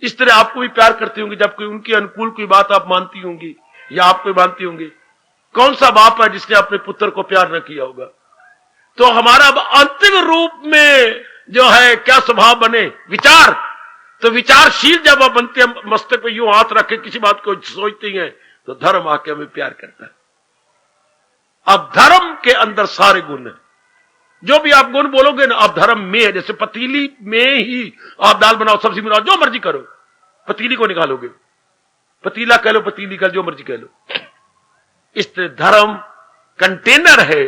इस तरह आपको भी प्यार करते होंगे जब कोई उनके अनुकूल कोई बात आप मानती होंगी या आप कोई मानती होंगे। कौन सा बाप है जिसने अपने पुत्र को प्यार न किया होगा? तो हमारा अंतिम रूप में जो है क्या स्वभाव बने? विचार। तो विचारशील जब आप बनते हैं, मस्तक पे यूं हाथ रख के किसी बात को सोचते हैं, तो धर्म आके हमें प्यार करता है। अब धर्म के अंदर सारे गुण हैं। जो भी आप गुण बोलोगे ना, आप धर्म में है। जैसे पतीली में ही आप दाल बनाओ, सब्जी बनाओ, जो मर्जी करो, पतीली को निकालोगे। पतीला कह लो, पतीली कह लो, जो मर्जी कह लो। इस तरह धर्म कंटेनर है,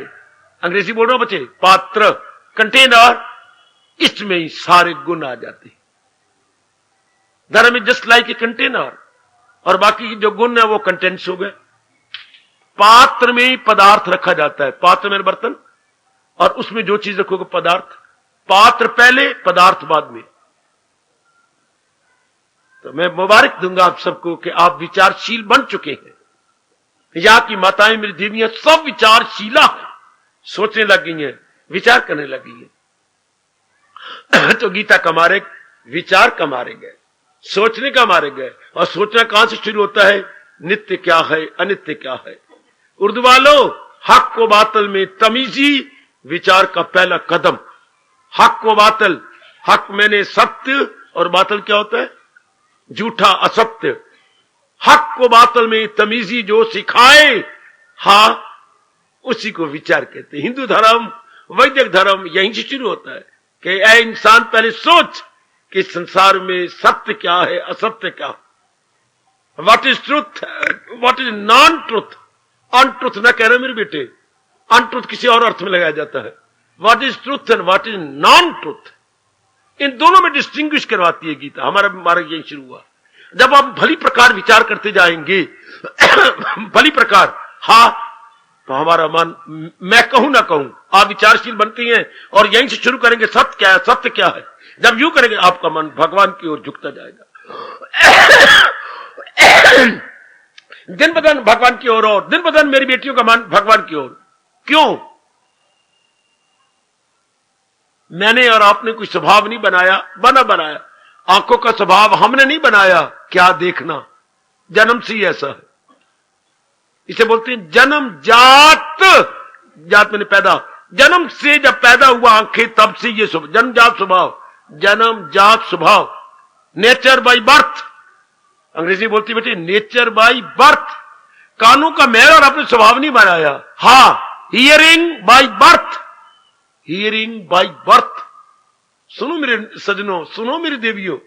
अंग्रेजी बोल रहा हूं बच्चे, पात्र, कंटेनर, इसमें ही सारे गुण आ जाते हैं। धर्म is just like a container, और बाकी जो गुण है वो कंटेंट्स हो गए। पात्र में ही पदार्थ रखा जाता है, पात्र में बर्तन, और उसमें जो चीज रखोगे पदार्थ। पात्र पहले, पदार्थ बाद में। तो मैं मुबारक दूंगा आप सबको कि आप विचारशील बन चुके हैं। यहाँ की माताएं मेरी देवियां सब विचारशीला हैं, सोचने लग गई हैं, विचार करने लगी हैं। तो गीता का मारे विचार का मारे गए, सोचने का मारे गए। और सोचना कहां से शुरू होता है? नित्य क्या है, अनित्य क्या है। उर्दू वालों, हक को बातल में तमीजी विचार का पहला कदम। हक को बातल, हक मैंने सत्य, और बातल क्या होता है? झूठा, असत्य। हक को बातल में तमीजी जो सिखाए, हा, उसी को विचार कहते हैं। हिंदू धर्म, वैदिक धर्म यहीं से शुरू होता है कि ऐ इंसान पहले सोच कि संसार में सत्य क्या है, असत्य क्या है। What is truth, what is non truth. Untruth ना कह रहे मेरे बेटे, अनट्रुथ किसी और अर्थ में लगाया जाता है। What is truth and what is non truth, इन दोनों में डिस्टिंग्विश करवाती है गीता। हमारा मार्ग यही शुरू हुआ। जब आप भली प्रकार विचार करते जाएंगे भली प्रकार, हाँ, तो हमारा मन, मैं कहूं ना कहूं, आप विचारशील बनती हैं और यहीं से शुरू करेंगे सत्य क्या है, सत्य क्या है। जब यूं करेंगे आपका मन भगवान की ओर झुकता जाएगा, दिन ब दिन भगवान की ओर, और दिन ब दिन मेरी बेटियों का मन भगवान की ओर। क्यों? मैंने और आपने कोई स्वभाव नहीं बनाया, बनाया। आंखों का स्वभाव हमने नहीं बनाया, क्या देखना, जन्म से ही ऐसा है। इसे बोलते हैं जन्म जात। जात मैंने पैदा, जन्म से जब पैदा हुआ आंखें, तब से ये जन्मजात स्वभाव, जन्म जात स्वभाव, नेचर बाय बर्थ। अंग्रेजी बोलती बेटे नेचर बाय बर्थ। कानों का मेल और अपने स्वभाव नहीं बनाया। हाँ, hearing by birth, hearing by birth. सुनो मेरे सजनों, सुनो मेरी देवियों,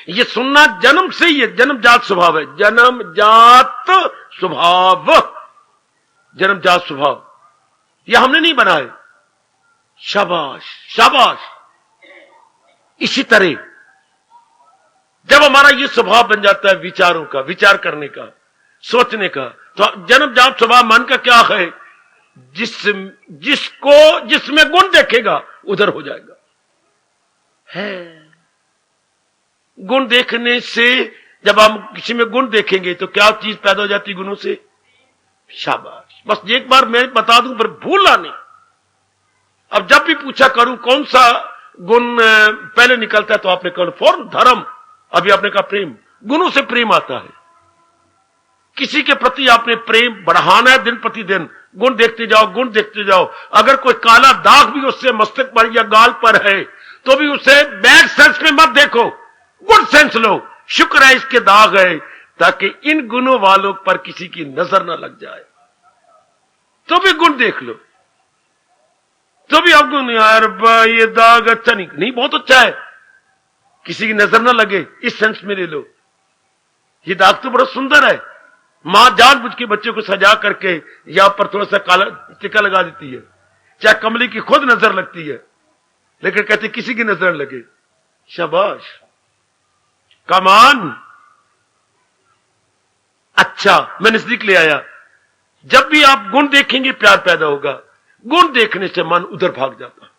ये सुनना जन्म से ही है, जन्मजात स्वभाव है। जन्मजात स्वभाव, जन्मजात स्वभाव, यह हमने नहीं बनाए। शाबाश शाबाश। इसी तरह जब हमारा ये स्वभाव बन जाता है विचारों का, विचार करने का, सोचने का, तो जन्मजात स्वभाव मन का क्या है, जिसमें गुण देखेगा उधर हो जाएगा। है गुण देखने से, जब हम किसी में गुण देखेंगे तो क्या चीज पैदा हो जाती गुणों से? शाबाश। बस एक बार मैं बता दूं, पर भूलना नहीं। अब जब भी पूछा करूं कौन सा गुण पहले निकलता है, तो आपने कहा फौरन धर्म, अभी आपने कहा प्रेम। गुणों से प्रेम आता है। किसी के प्रति आपने प्रेम बढ़ाना है दिन प्रतिदिन, गुण देखते जाओ, गुण देखते जाओ। अगर कोई काला दाग भी उससे मस्तक पर या गाल पर है, तो भी उसे बैड सेंस में मत देखो, गुड सेंस लो। शुक्र है इसके दाग है, ताकि इन गुणों वालों पर किसी की नजर ना लग जाए। तो भी गुण देख लो, तो भी आपको नहीं यार ये दाग अच्छा नहीं, बहुत अच्छा है, किसी की नजर ना लगे, इस सेंस में ले लो। ये दाग तो बड़ा सुंदर है। मां जानबूझ के बच्चे को सजा करके या पर थोड़ा सा काला टिका लगा देती है, चाहे कमली की खुद नजर लगती है, लेकिन कहते किसी की नजर लगे। शाबाश, कमान। अच्छा, मैं नजदीक ले आया। जब भी आप गुण देखेंगे प्यार पैदा होगा। गुण देखने से मन उधर भाग जाता।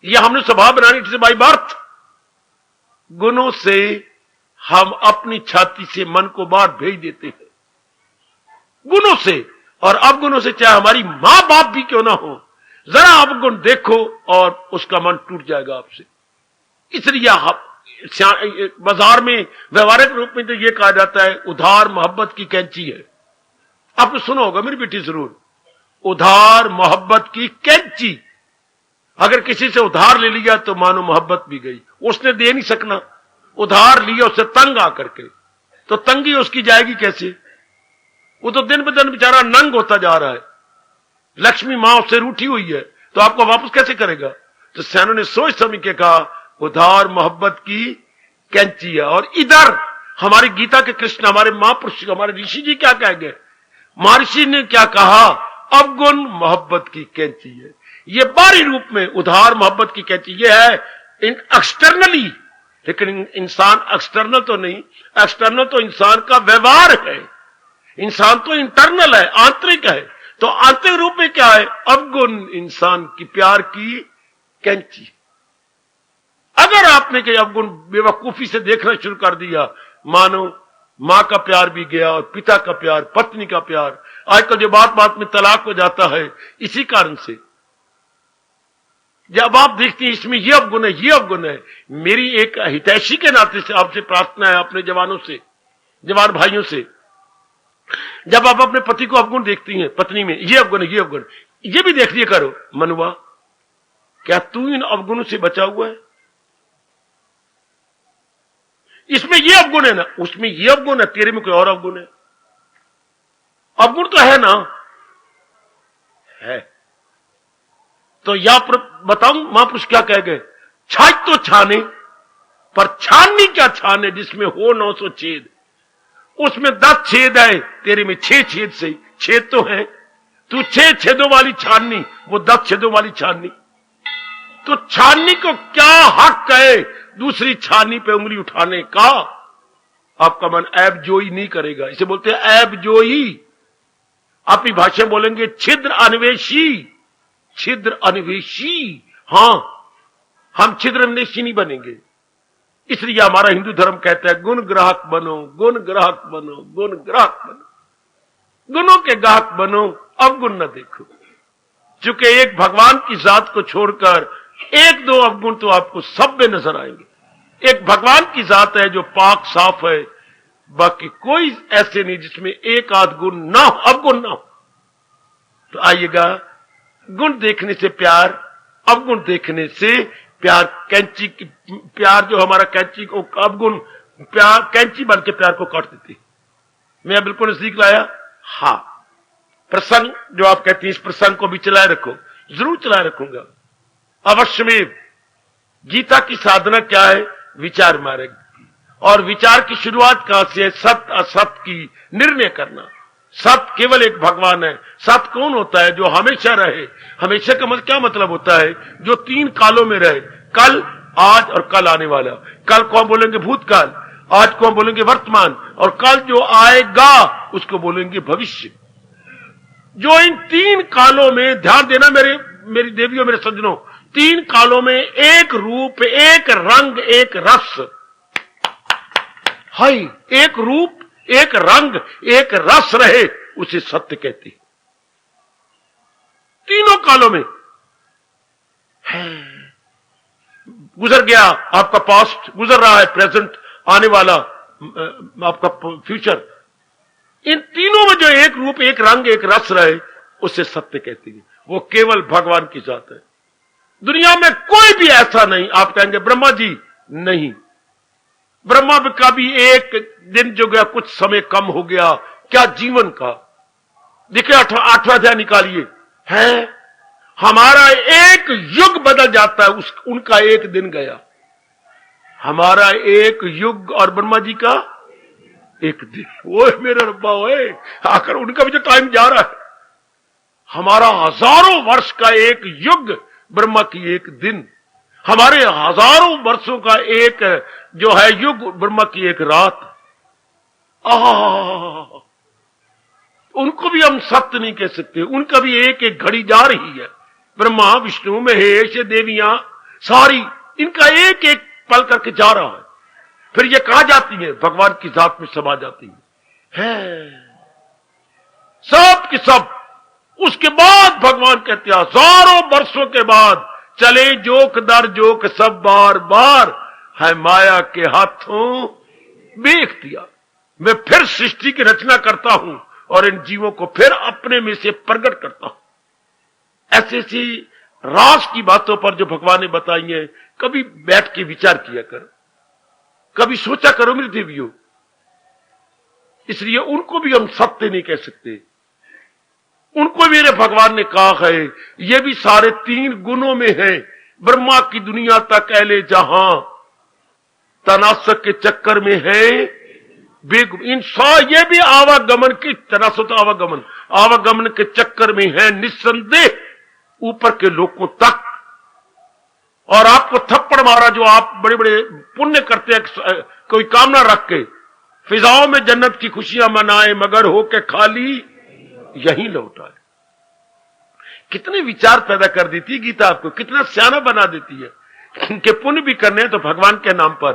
यह हमने स्वभाव बनानी से बाई बर्थ। गुणों से हम अपनी छाती से मन को बाहर भेज देते हैं, गुणों से। और अवगुणों से, चाहे हमारी मां बाप भी क्यों ना हो, जरा अवगुण देखो और उसका मन टूट जाएगा आपसे। इसलिए बाजार में व्यवहारिक रूप में तो यह कहा जाता है उधार मोहब्बत की कैंची है। आपने सुना होगा मेरी बेटी जरूर, उधार मोहब्बत की कैंची। अगर किसी से उधार ले लिया तो मानो मोहब्बत भी गई, उसने दे नहीं सकना। उधार लिया उससे तंग आकर के, तो तंगी उसकी जाएगी कैसे? वो तो दिन ब दिन बेचारा नंग होता जा रहा है। लक्ष्मी मां उससे रूठी हुई है, तो आपको वापस कैसे करेगा? तो सैनों ने सोच समझ के कहा उधार मोहब्बत की कैंची है। और इधर हमारी गीता के कृष्ण, हमारे महापुरुष, हमारे ऋषि जी क्या कह गए? महर्षि ने क्या कहा? अवगुण मोहब्बत की कैंची है। ये बाहरी रूप में उधार मोहब्बत की कैंची ये है एक्सटर्नली, लेकिन इंसान एक्सटर्नल तो नहीं, एक्सटर्नल तो इंसान का व्यवहार है। इंसान तो इंटरनल है, आंतरिक है। तो आंतरिक रूप में क्या है? अवगुण इंसान की प्यार की कैंची। अगर आपने कहीं अवगुण बेवकूफी से देखना शुरू कर दिया, मानो मां का प्यार भी गया और पिता का प्यार, पत्नी का प्यार। आजकल जो बात बात में तलाक हो जाता है इसी कारण से। जब आप देखते हैं इसमें ये अवगुण है, ये अवगुण है। मेरी एक हितैषी के नाते से आपसे प्रार्थना है, अपने जवानों से, जवान भाइयों से, जब आप अपने पति को अवगुण देखती हैं, पत्नी में ये अवगुण है, ये अवगुण, ये भी देख लिया करो। मनुआ, क्या तू इन अवगुणों से बचा हुआ है? इसमें ये अवगुण है ना, उसमें ये अवगुण है, तेरे में कोई और अवगुण है। अवगुण तो है ना, है। तो या बताऊं महापुरुष क्या कह गए? छाछ तो छाने, पर छाननी क्या छाने जिसमें हो 900 छेद। उसमें 10 छेद है, तेरे में 6 छेद से। छेद तो है, तू 6 छेदों वाली छाननी, वो 10 छेदों वाली छाननी। तो छाननी को क्या हक है दूसरी छाननी पे उंगली उठाने का? आपका मन ऐब जोई नहीं करेगा, इसे बोलते हैं ऐब जोई। अपनी भाषा में बोलेंगे छिद्र अन्वेषी, छिद्र अन्वेषी। हां, हम छिद्र अन्वेषी नहीं बनेंगे। इसलिए हमारा हिंदू धर्म कहता है गुण ग्राहक बनो, गुण ग्राहक बनो, गुण ग्राहक बनो। गुणों के ग्राहक बनो, अवगुण न देखो। चूंकि एक भगवान की जात को छोड़कर 1-2 अवगुण तो आपको सब में नजर आएंगे। एक भगवान की जात है जो पाक साफ है, बाकी कोई ऐसे नहीं जिसमें एक आध गुण ना हो, अवगुण ना हो। तो आइएगा, गुण देखने से प्यार, अवगुण देखने से प्यार। कैंची की प्यार जो हमारा कैंची को, अवगुण प्यार कैंची बन के प्यार को काट देती। मैं बिल्कुल नजदीक लाया। हाँ, प्रसंग जो आप कहती हैं, इस प्रसंग को भी चलाए रखो। जरूर चलाए रखूंगा, अवश्य में। गीता की साधना क्या है? विचार मार्ग। और विचार की शुरुआत कहां से है? सत्य असत्य की निर्णय करना। सत केवल एक भगवान है। सत कौन होता है? जो हमेशा रहे। हमेशा का मतलब क्या मतलब होता है? जो 3 कालों में रहे, कल, आज और कल आने वाला। कल को हम बोलेंगे भूतकाल, आज को हम बोलेंगे वर्तमान, और कल जो आएगा उसको बोलेंगे भविष्य। जो इन 3 कालों में, ध्यान देना मेरी देवियों, मेरे सज्जनों, 3 कालों में एक रूप, एक रंग, एक रस, हाय, एक रूप, एक रंग, एक रस रहे, उसे सत्य कहते हैं। तीनों कालों में है। गुजर गया आपका पास्ट, गुजर रहा है प्रेजेंट, आने वाला आपका फ्यूचर। इन तीनों में जो एक रूप, एक रंग, एक रस रहे, उसे सत्य कहते हैं। वो केवल भगवान की जात है। दुनिया में कोई भी ऐसा नहीं। आप कहेंगे ब्रह्मा जी, नहीं, ब्रह्मा का भी एक दिन जो गया, कुछ समय कम हो गया, क्या जीवन का। देखिए 8वां अध्याय निकालिए, है हमारा एक युग बदल जाता है, उनका एक दिन गया। हमारा एक युग और ब्रह्मा जी का एक दिन। वो मेरे रब्बा, ओए आकर उनका भी जो टाइम जा रहा है। हमारा हजारों वर्ष का एक युग, ब्रह्मा की एक दिन। हमारे हजारों वर्षों का एक जो है युग, ब्रह्मा की एक रात। उनको भी हम सत्य नहीं कह सकते। उनका भी एक एक घड़ी जा रही है। ब्रह्मा, विष्णु, महेश, देवियां सारी, इनका एक एक पल करके जा रहा है। फिर ये कहां जाती है? भगवान की जात में समा जाती है। सब की सब। उसके बाद भगवान कहते हैं, हजारों वर्षों के बाद चले जोक दर जोक, सब बार बार है माया के हाथों बेख दिया। मैं फिर सृष्टि की रचना करता हूं और इन जीवों को फिर अपने में से प्रकट करता हूं। ऐसी ऐसी राज की बातों पर जो भगवान ने बताई है, कभी बैठ के विचार किया करो, कभी सोचा करो मेरे देवियों। इसलिए उनको भी हम सत्य नहीं कह सकते। उनको मेरे भगवान ने कहा है, ये भी सारे 3 गुणों में है। ब्रह्मा की दुनिया तक अहले जहां तनासक के चक्कर में है ये भी आवागमन की तनासत, आवागमन के चक्कर में है निस्संदेह ऊपर के लोगों तक। और आपको थप्पड़ मारा जो आप बड़े बड़े पुण्य करते हैं, कोई कामना रख के, फिजाओं में जन्नत की खुशियां मनाए मगर होके खाली यहीं लौटा है। कितने विचार पैदा कर देती है गीता आपको, कितना सियाना बना देती है कि पुण्य भी करने हैं तो भगवान के नाम पर,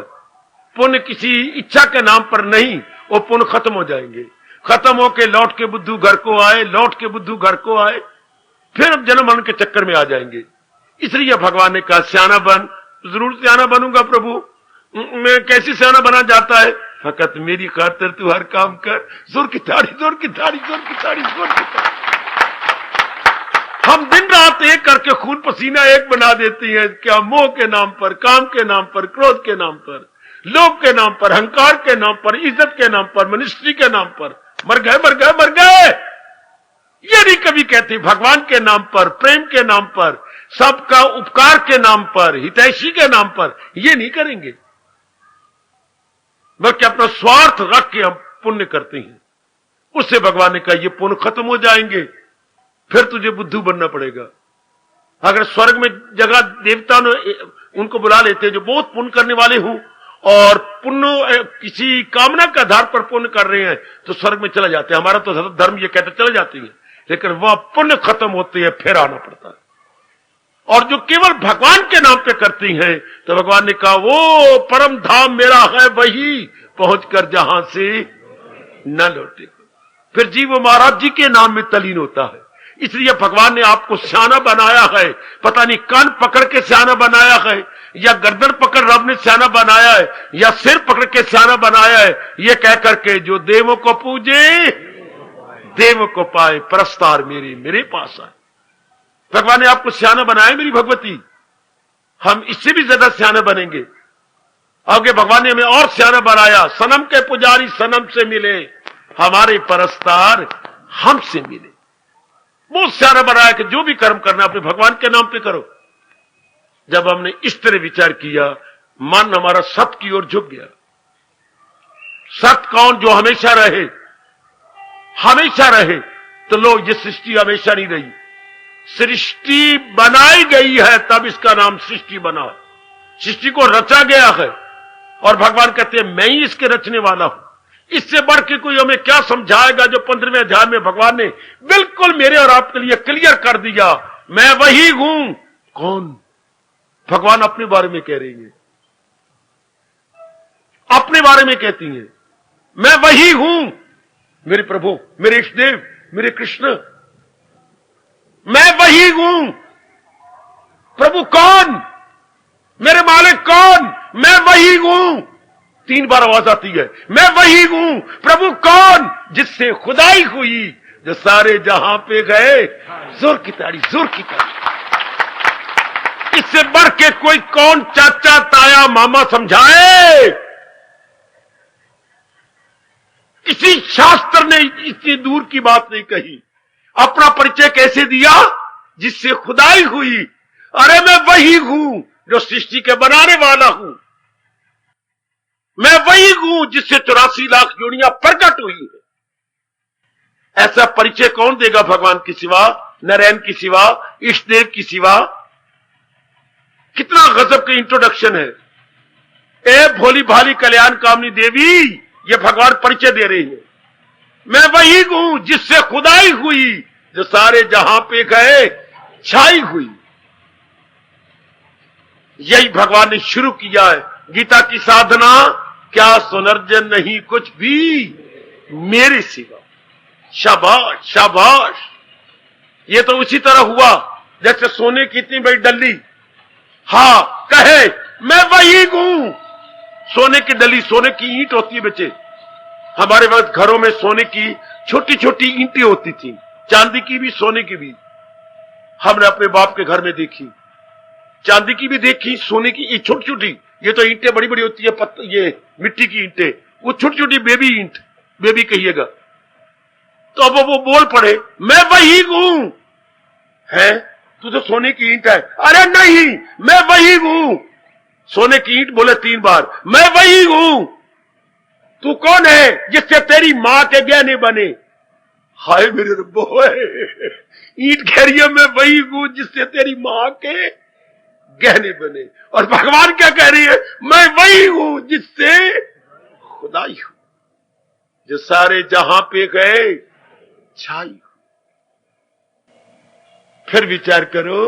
पुण्य किसी इच्छा के नाम पर नहीं। वो पुण्य खत्म हो जाएंगे, खत्म होके लौट के बुद्धू घर को आए, लौट के बुद्धू घर को आए, फिर अब जन्म मरण के चक्कर में आ जाएंगे। इसलिए भगवान ने कहा सियाना बन। जरूर सियाना बनूंगा प्रभु, मैं कैसे सियाना बना जाता है? फकत मेरी खातिर तू हर काम कर। जोर की ताड़ी, जोर की ताड़ी, जोर की ताड़ी, जोर की ताड़ी। हम दिन रात एक करके खून पसीना एक बना देती हैं। क्या मोह के नाम पर, काम के नाम पर, क्रोध के नाम पर, लोभ के नाम पर, अहंकार के नाम पर, इज्जत के नाम पर, मनुष्य के नाम पर मर गए, मर गए, मर गए। ये नहीं कभी कहते भगवान के नाम पर, प्रेम के नाम पर, सबका उपकार के नाम पर, हितैषी के नाम पर, ये नहीं करेंगे। बल्कि अपना स्वार्थ रख के हम पुण्य करते हैं। उससे भगवान ने कहा ये पुण्य खत्म हो जाएंगे, फिर तुझे बुद्धू बनना पड़ेगा। अगर स्वर्ग में जगह देवता ने उनको बुला लेते हैं जो बहुत पुण्य करने वाले हूं और पुण्य किसी कामना के आधार पर पुण्य कर रहे हैं, तो स्वर्ग में चले जाते हैं। हमारा तो धर्म ये कहते चले जाती है, लेकिन वह पुण्य खत्म होते हैं, फिर आना पड़ता है। और जो केवल भगवान के नाम पे करती हैं, तो भगवान ने कहा वो परम धाम मेरा है, वही पहुंचकर जहां से न लौटे। फिर जीव महाराज जी के नाम में तलीन होता है। इसलिए भगवान ने आपको सियाना बनाया है। पता नहीं कान पकड़ के सियाना बनाया है, या गर्दन पकड़ रब ने सियाना बनाया है, या सिर पकड़ के सियाना बनाया है, ये कह करके जो देवों को पूजे देव को पाए, परस्तार मेरे पास आए। भगवान ने आपको सियाना बनाया मेरी भगवती। हम इससे भी ज्यादा सियाना बनेंगे। आगे भगवान ने हमें और सियाना बनाया। सनम के पुजारी सनम से मिले, हमारे परस्तार हमसे मिले। बहुत सियाना बनाया कि जो भी कर्म करना अपने भगवान के नाम पे करो। जब हमने इस तरह विचार किया, मन हमारा सत्य की ओर झुक गया। सत्य कौन? जो हमेशा रहे, हमेशा रहे, तो लो ये सृष्टि हमेशा नहीं रही। सृष्टि बनाई गई है तब इसका नाम सृष्टि बना। सृष्टि को रचा गया है और भगवान कहते हैं मैं ही इसके रचने वाला हूं। इससे बढ़ के कोई हमें क्या समझाएगा जो 15वें अध्याय में भगवान ने बिल्कुल मेरे और आपके लिए क्लियर कर दिया, मैं वही हूं। कौन? भगवान अपने बारे में कह रही है, अपने बारे में कहती हैं, मैं वही हूं, मेरे प्रभु, मेरे इष्टदेव, मेरे कृष्ण, मैं वही हूं। प्रभु कौन? मेरे मालिक कौन? मैं वही हूं। 3 बार आवाज आती है, मैं वही हूं। प्रभु कौन? जिससे खुदाई हुई, जो सारे जहां पे गए। जोर की ताड़ी, जोर की ताड़ी। इससे बढ़ के कोई कौन चाचा ताया मामा समझाए? किसी शास्त्र ने इतनी दूर की बात नहीं कही। अपना परिचय कैसे दिया? जिससे खुदाई हुई। अरे मैं वही हूं जो सृष्टि के बनाने वाला हूं। मैं वही हूं जिससे 84 लाख योनियां प्रकट हुई है। ऐसा परिचय कौन देगा भगवान की सिवा, नारायण की सिवा, इष्टदेव की सिवा? कितना गजब का इंट्रोडक्शन है। ए भोली भाली कल्याण कामनी देवी, ये भगवान परिचय दे रही है। मैं वही हूं जिससे खुदाई हुई, जो सारे जहां पे गए छाई हुई। यही भगवान ने शुरू किया है। गीता की साधना, क्या सुनर्जन नहीं कुछ भी मेरे सिवा। शाबाश शाबाश। ये तो उसी तरह हुआ जैसे सोने की इतनी बड़ी डल्ली, हां कहे मैं वही हूं। सोने की डली, सोने की ईंट होती है बच्चे। हमारे वक्त घरों में सोने की छोटी छोटी ईंटें होती थी, चांदी की भी सोने की भी। हमने अपने बाप के घर में देखी, चांदी की भी देखी, सोने की छोटी छोटी। ये तो ईंटें बड़ी बड़ी होती है, ये मिट्टी की ईंटें, वो छोटी छोटी बेबी ईंट, बेबी कहिएगा। तो अब वो बोल पड़े मैं वही हूं। है तू तो सोने की ईंट है। अरे नहीं, मैं वही हूं। सोने की ईंट बोले 3 बार, मैं वही हूं। तू कौन है जिससे तेरी मां के गहने बने? हाय मेरे रब्बो, ईंट कह रही है मैं वही हूं जिससे तेरी मां के गहने बने। और भगवान क्या कह रही है? मैं वही हूं जिससे खुदाई हूं, जो सारे जहां पे गए छाई। फिर विचार करो,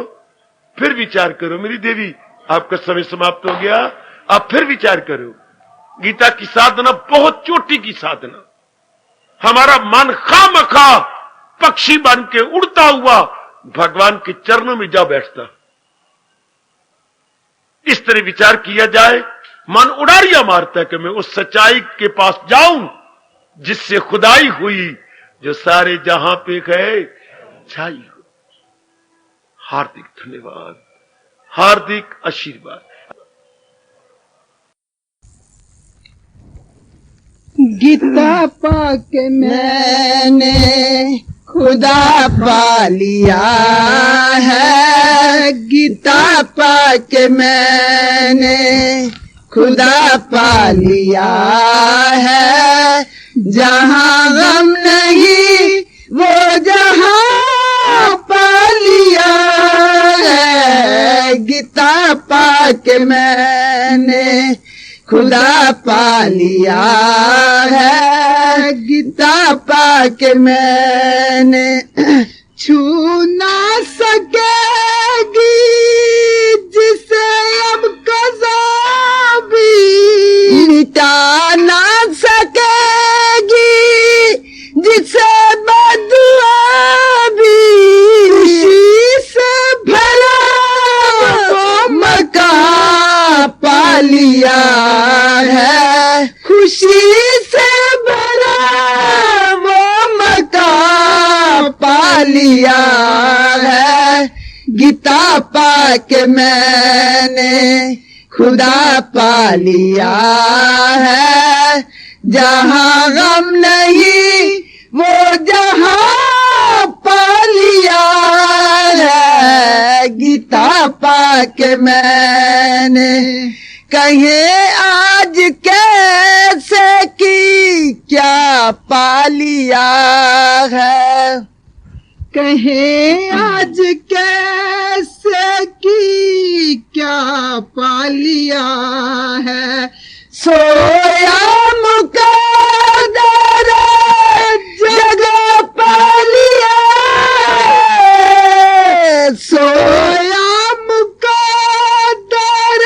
फिर विचार करो मेरी देवी। आपका समय समाप्त हो गया, आप फिर विचार करो। गीता की साधना बहुत चोटी की साधना। हमारा मन खामखा पक्षी बन के उड़ता हुआ भगवान के चरणों में जा बैठता। इस तरह विचार किया जाए, मन उड़ारियां मारता है कि मैं उस सच्चाई के पास जाऊं जिससे खुदाई हुई, जो सारे जहां पे गए छाई हो। हार्दिक धन्यवाद, हार्दिक आशीर्वाद। गीता पाके मैंने खुदा पा लिया है। गीता पाके मैंने खुदा पा लिया है। जहां गम नहीं वो जहां पा लिया है। गीता पाके मैंने खुदा पा लिया है। गीता पाके मैंने छू ना सकेगी जिसे अब कज़ा भी मिटा ना सकेगी, जिसे बदुआ भी खुशी से भरा मका पा लिया है। खुशी से भरा वो मका पा लिया है। गीता पाके मैंने खुदा पा लिया है। जहां गम नहीं वो जहां पा लिया है। गीता पाके मैंने कहे आज कैसे की क्या पा लिया है। कहे आज कैसे की क्या पा लिया है। सोया मुकद्दर जगह पा लिया है। सोया मुकद्दर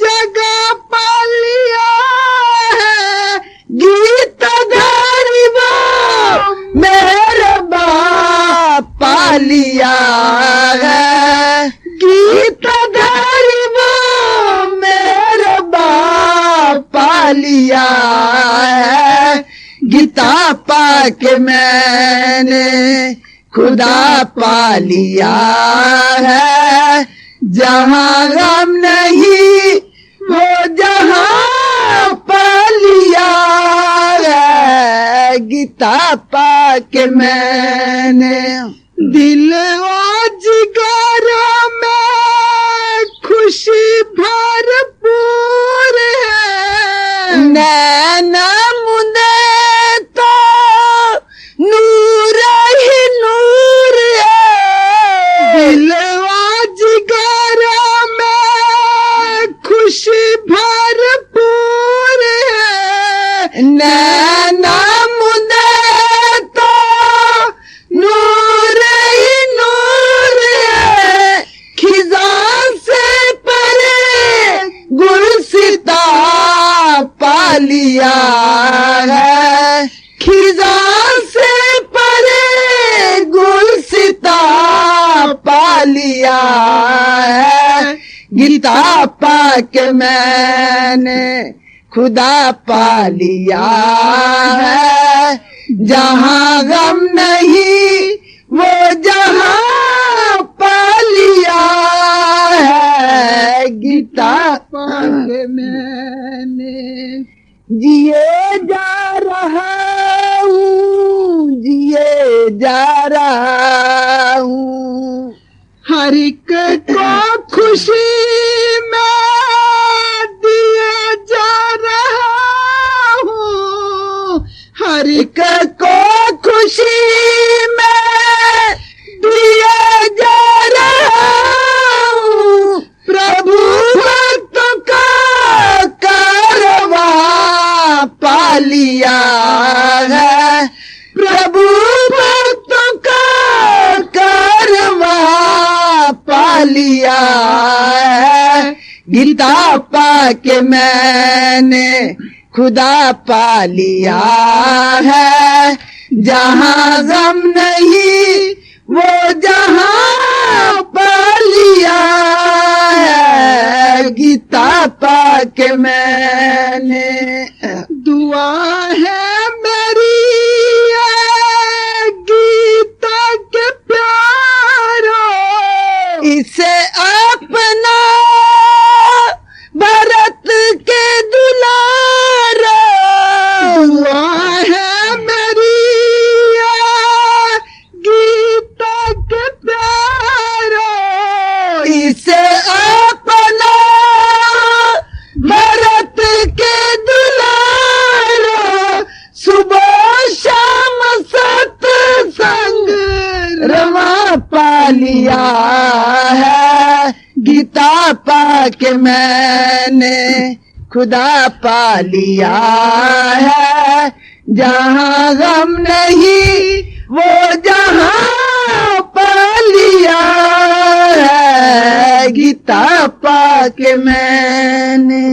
जगह पा लिया है। गीत धारी वो मेरे बाप पा लिया है। गीत धारी वो मेरे बाप पा लिया है। गीता पाक मैंने खुदा पा लिया है। जहाँ गम नहीं वो जहाँ पा लिया है। गीता पाक मैंने दिल और जिगर में खुशी भरपूर है। नैना मुंदे तो नूर ही नूर है। दिल और जिगर में खुशी भरपूर है। नैना मुंदे तो नूर ही नूर है। खिज़ां से परे गुलसिता पा लिया है। खिज़ां से परे गुलसिता पा लिया है। गीता पाक मैंने खुदा पा लिया है। जहाँ गम नहीं वो जहाँ पा लिया है। गीता पाक मैंने जिए जा रहा हूँ, जिए जा रहा हूँ। हर एक को खुशी में दिए जा रहा हूँ। हर एक को खुशी में दिए जा रहा हूँ। प्रभु भक्तों का कारवां पा लिया है। प्रभु भक्तों का कारवां पा लिया है। गीता पाक मैंने खुदा पा लिया है। जहाँ गम नहीं वो जहाँ पा लिया है। गीता पाक मैंने दुआ है मेरी गीता के प्यारो। इसे अपना भरत के दुलारो। दुआ है मेरी गीता के प्यारो। इसे अपना भरत के दुलारो। सुबह शाम सत्संग रमा पा लिया है। गीता पाक मैंने खुदा पा लिया है। जहाँ गम नहीं वो जहाँ पा लिया है। गीता पाक मैंने